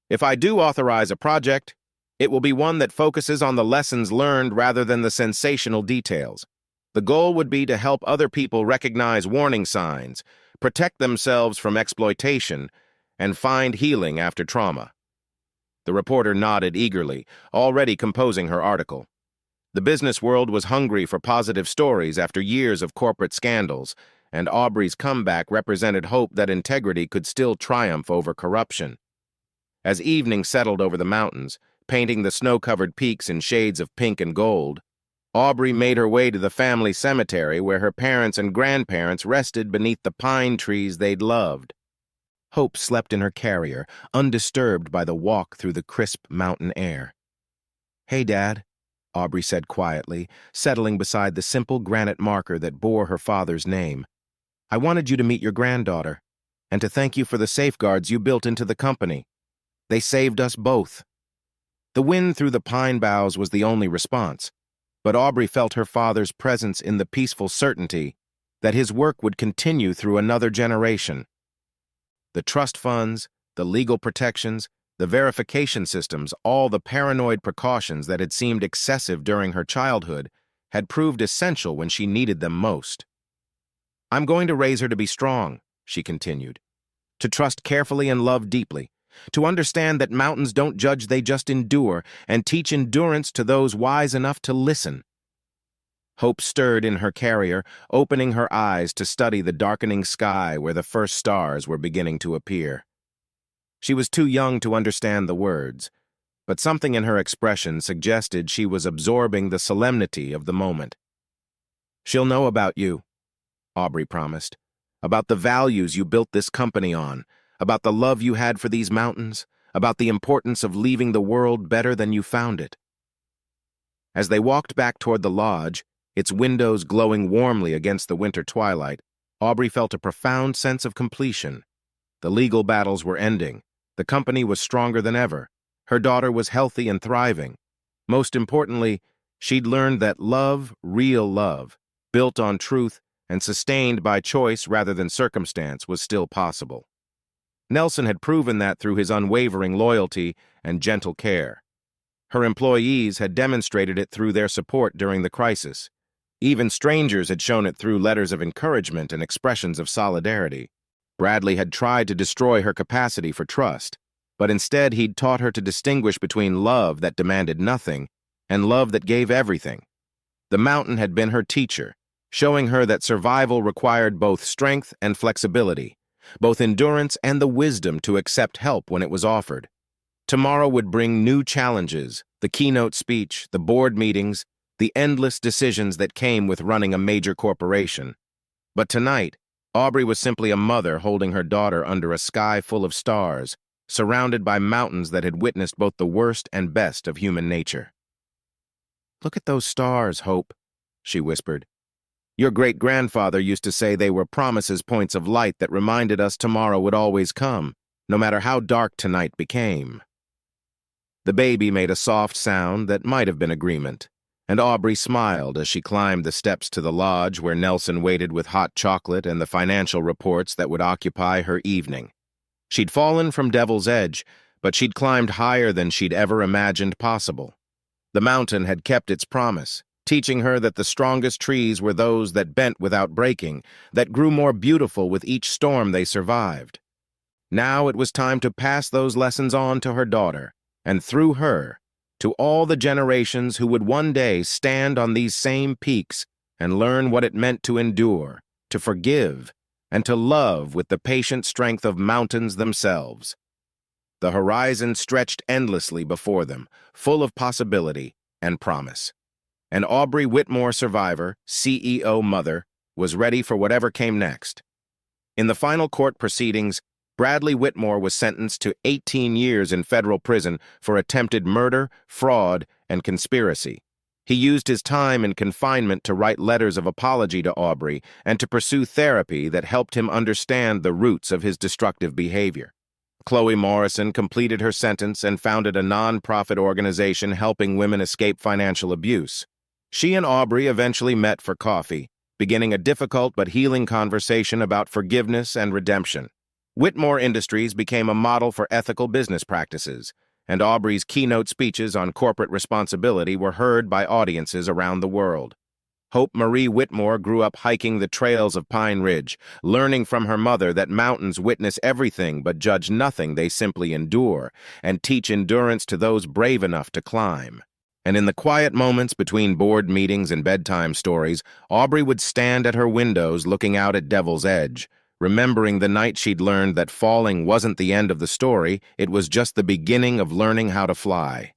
A: If I do authorize a project, it will be one that focuses on the lessons learned rather than the sensational details. The goal would be to help other people recognize warning signs, protect themselves from exploitation, and find healing after trauma. The reporter nodded eagerly, already composing her article. The business world was hungry for positive stories after years of corporate scandals, and Aubrey's comeback represented hope that integrity could still triumph over corruption. As evening settled over the mountains, painting the snow-covered peaks in shades of pink and gold, Aubrey made her way to the family cemetery where her parents and grandparents rested beneath the pine trees they'd loved. Hope slept in her carrier, undisturbed by the walk through the crisp mountain air. Hey, Dad, Aubrey said quietly, settling beside the simple granite marker that bore her father's name. I wanted you to meet your granddaughter, and to thank you for the safeguards you built into the company. They saved us both. The wind through the pine boughs was the only response, but Aubrey felt her father's presence in the peaceful certainty that his work would continue through another generation. The trust funds, the legal protections, the verification systems, all the paranoid precautions that had seemed excessive during her childhood had proved essential when she needed them most. I'm going to raise her to be strong, she continued, to trust carefully and love deeply, to understand that mountains don't judge, they just endure, and teach endurance to those wise enough to listen. Hope stirred in her carrier, opening her eyes to study the darkening sky where the first stars were beginning to appear. She was too young to understand the words, but something in her expression suggested she was absorbing the solemnity of the moment. She'll know about you, Aubrey promised, about the values you built this company on, about the love you had for these mountains, about the importance of leaving the world better than you found it. As they walked back toward the lodge, its windows glowing warmly against the winter twilight, Aubrey felt a profound sense of completion. The legal battles were ending. The company was stronger than ever. Her daughter was healthy and thriving. Most importantly, she'd learned that love, real love, built on truth and sustained by choice rather than circumstance, was still possible. Nelson had proven that through his unwavering loyalty and gentle care. Her employees had demonstrated it through their support during the crisis. Even strangers had shown it through letters of encouragement and expressions of solidarity. Bradley had tried to destroy her capacity for trust, but instead he'd taught her to distinguish between love that demanded nothing and love that gave everything. The mountain had been her teacher, showing her that survival required both strength and flexibility, both endurance and the wisdom to accept help when it was offered. Tomorrow would bring new challenges, the keynote speech, the board meetings, the endless decisions that came with running a major corporation. But tonight, Aubrey was simply a mother holding her daughter under a sky full of stars, surrounded by mountains that had witnessed both the worst and best of human nature. Look at those stars, Hope, she whispered. Your great-grandfather used to say they were promises, points of light that reminded us tomorrow would always come, no matter how dark tonight became. The baby made a soft sound that might have been agreement, and Aubrey smiled as she climbed the steps to the lodge where Nelson waited with hot chocolate and the financial reports that would occupy her evening. She'd fallen from Devil's Edge, but she'd climbed higher than she'd ever imagined possible. The mountain had kept its promise, teaching her that the strongest trees were those that bent without breaking, that grew more beautiful with each storm they survived. Now it was time to pass those lessons on to her daughter, and through her, to all the generations who would one day stand on these same peaks and learn what it meant to endure, to forgive, and to love with the patient strength of mountains themselves. The horizon stretched endlessly before them, full of possibility and promise. An Aubrey Whitmore survivor, CEO mother, was ready for whatever came next. In the final court proceedings, Bradley Whitmore was sentenced to 18 years in federal prison for attempted murder, fraud, and conspiracy. He used his time in confinement to write letters of apology to Aubrey and to pursue therapy that helped him understand the roots of his destructive behavior. Chloe Morrison completed her sentence and founded a non-profit organization helping women escape financial abuse. She and Aubrey eventually met for coffee, beginning a difficult but healing conversation about forgiveness and redemption. Whitmore Industries became a model for ethical business practices, and Aubrey's keynote speeches on corporate responsibility were heard by audiences around the world. Hope Marie Whitmore grew up hiking the trails of Pine Ridge, learning from her mother that mountains witness everything but judge nothing, they simply endure, and teach endurance to those brave enough to climb. And in the quiet moments between board meetings and bedtime stories, Aubrey would stand at her windows looking out at Devil's Edge, remembering the night she'd learned that falling wasn't the end of the story, it was just the beginning of learning how to fly.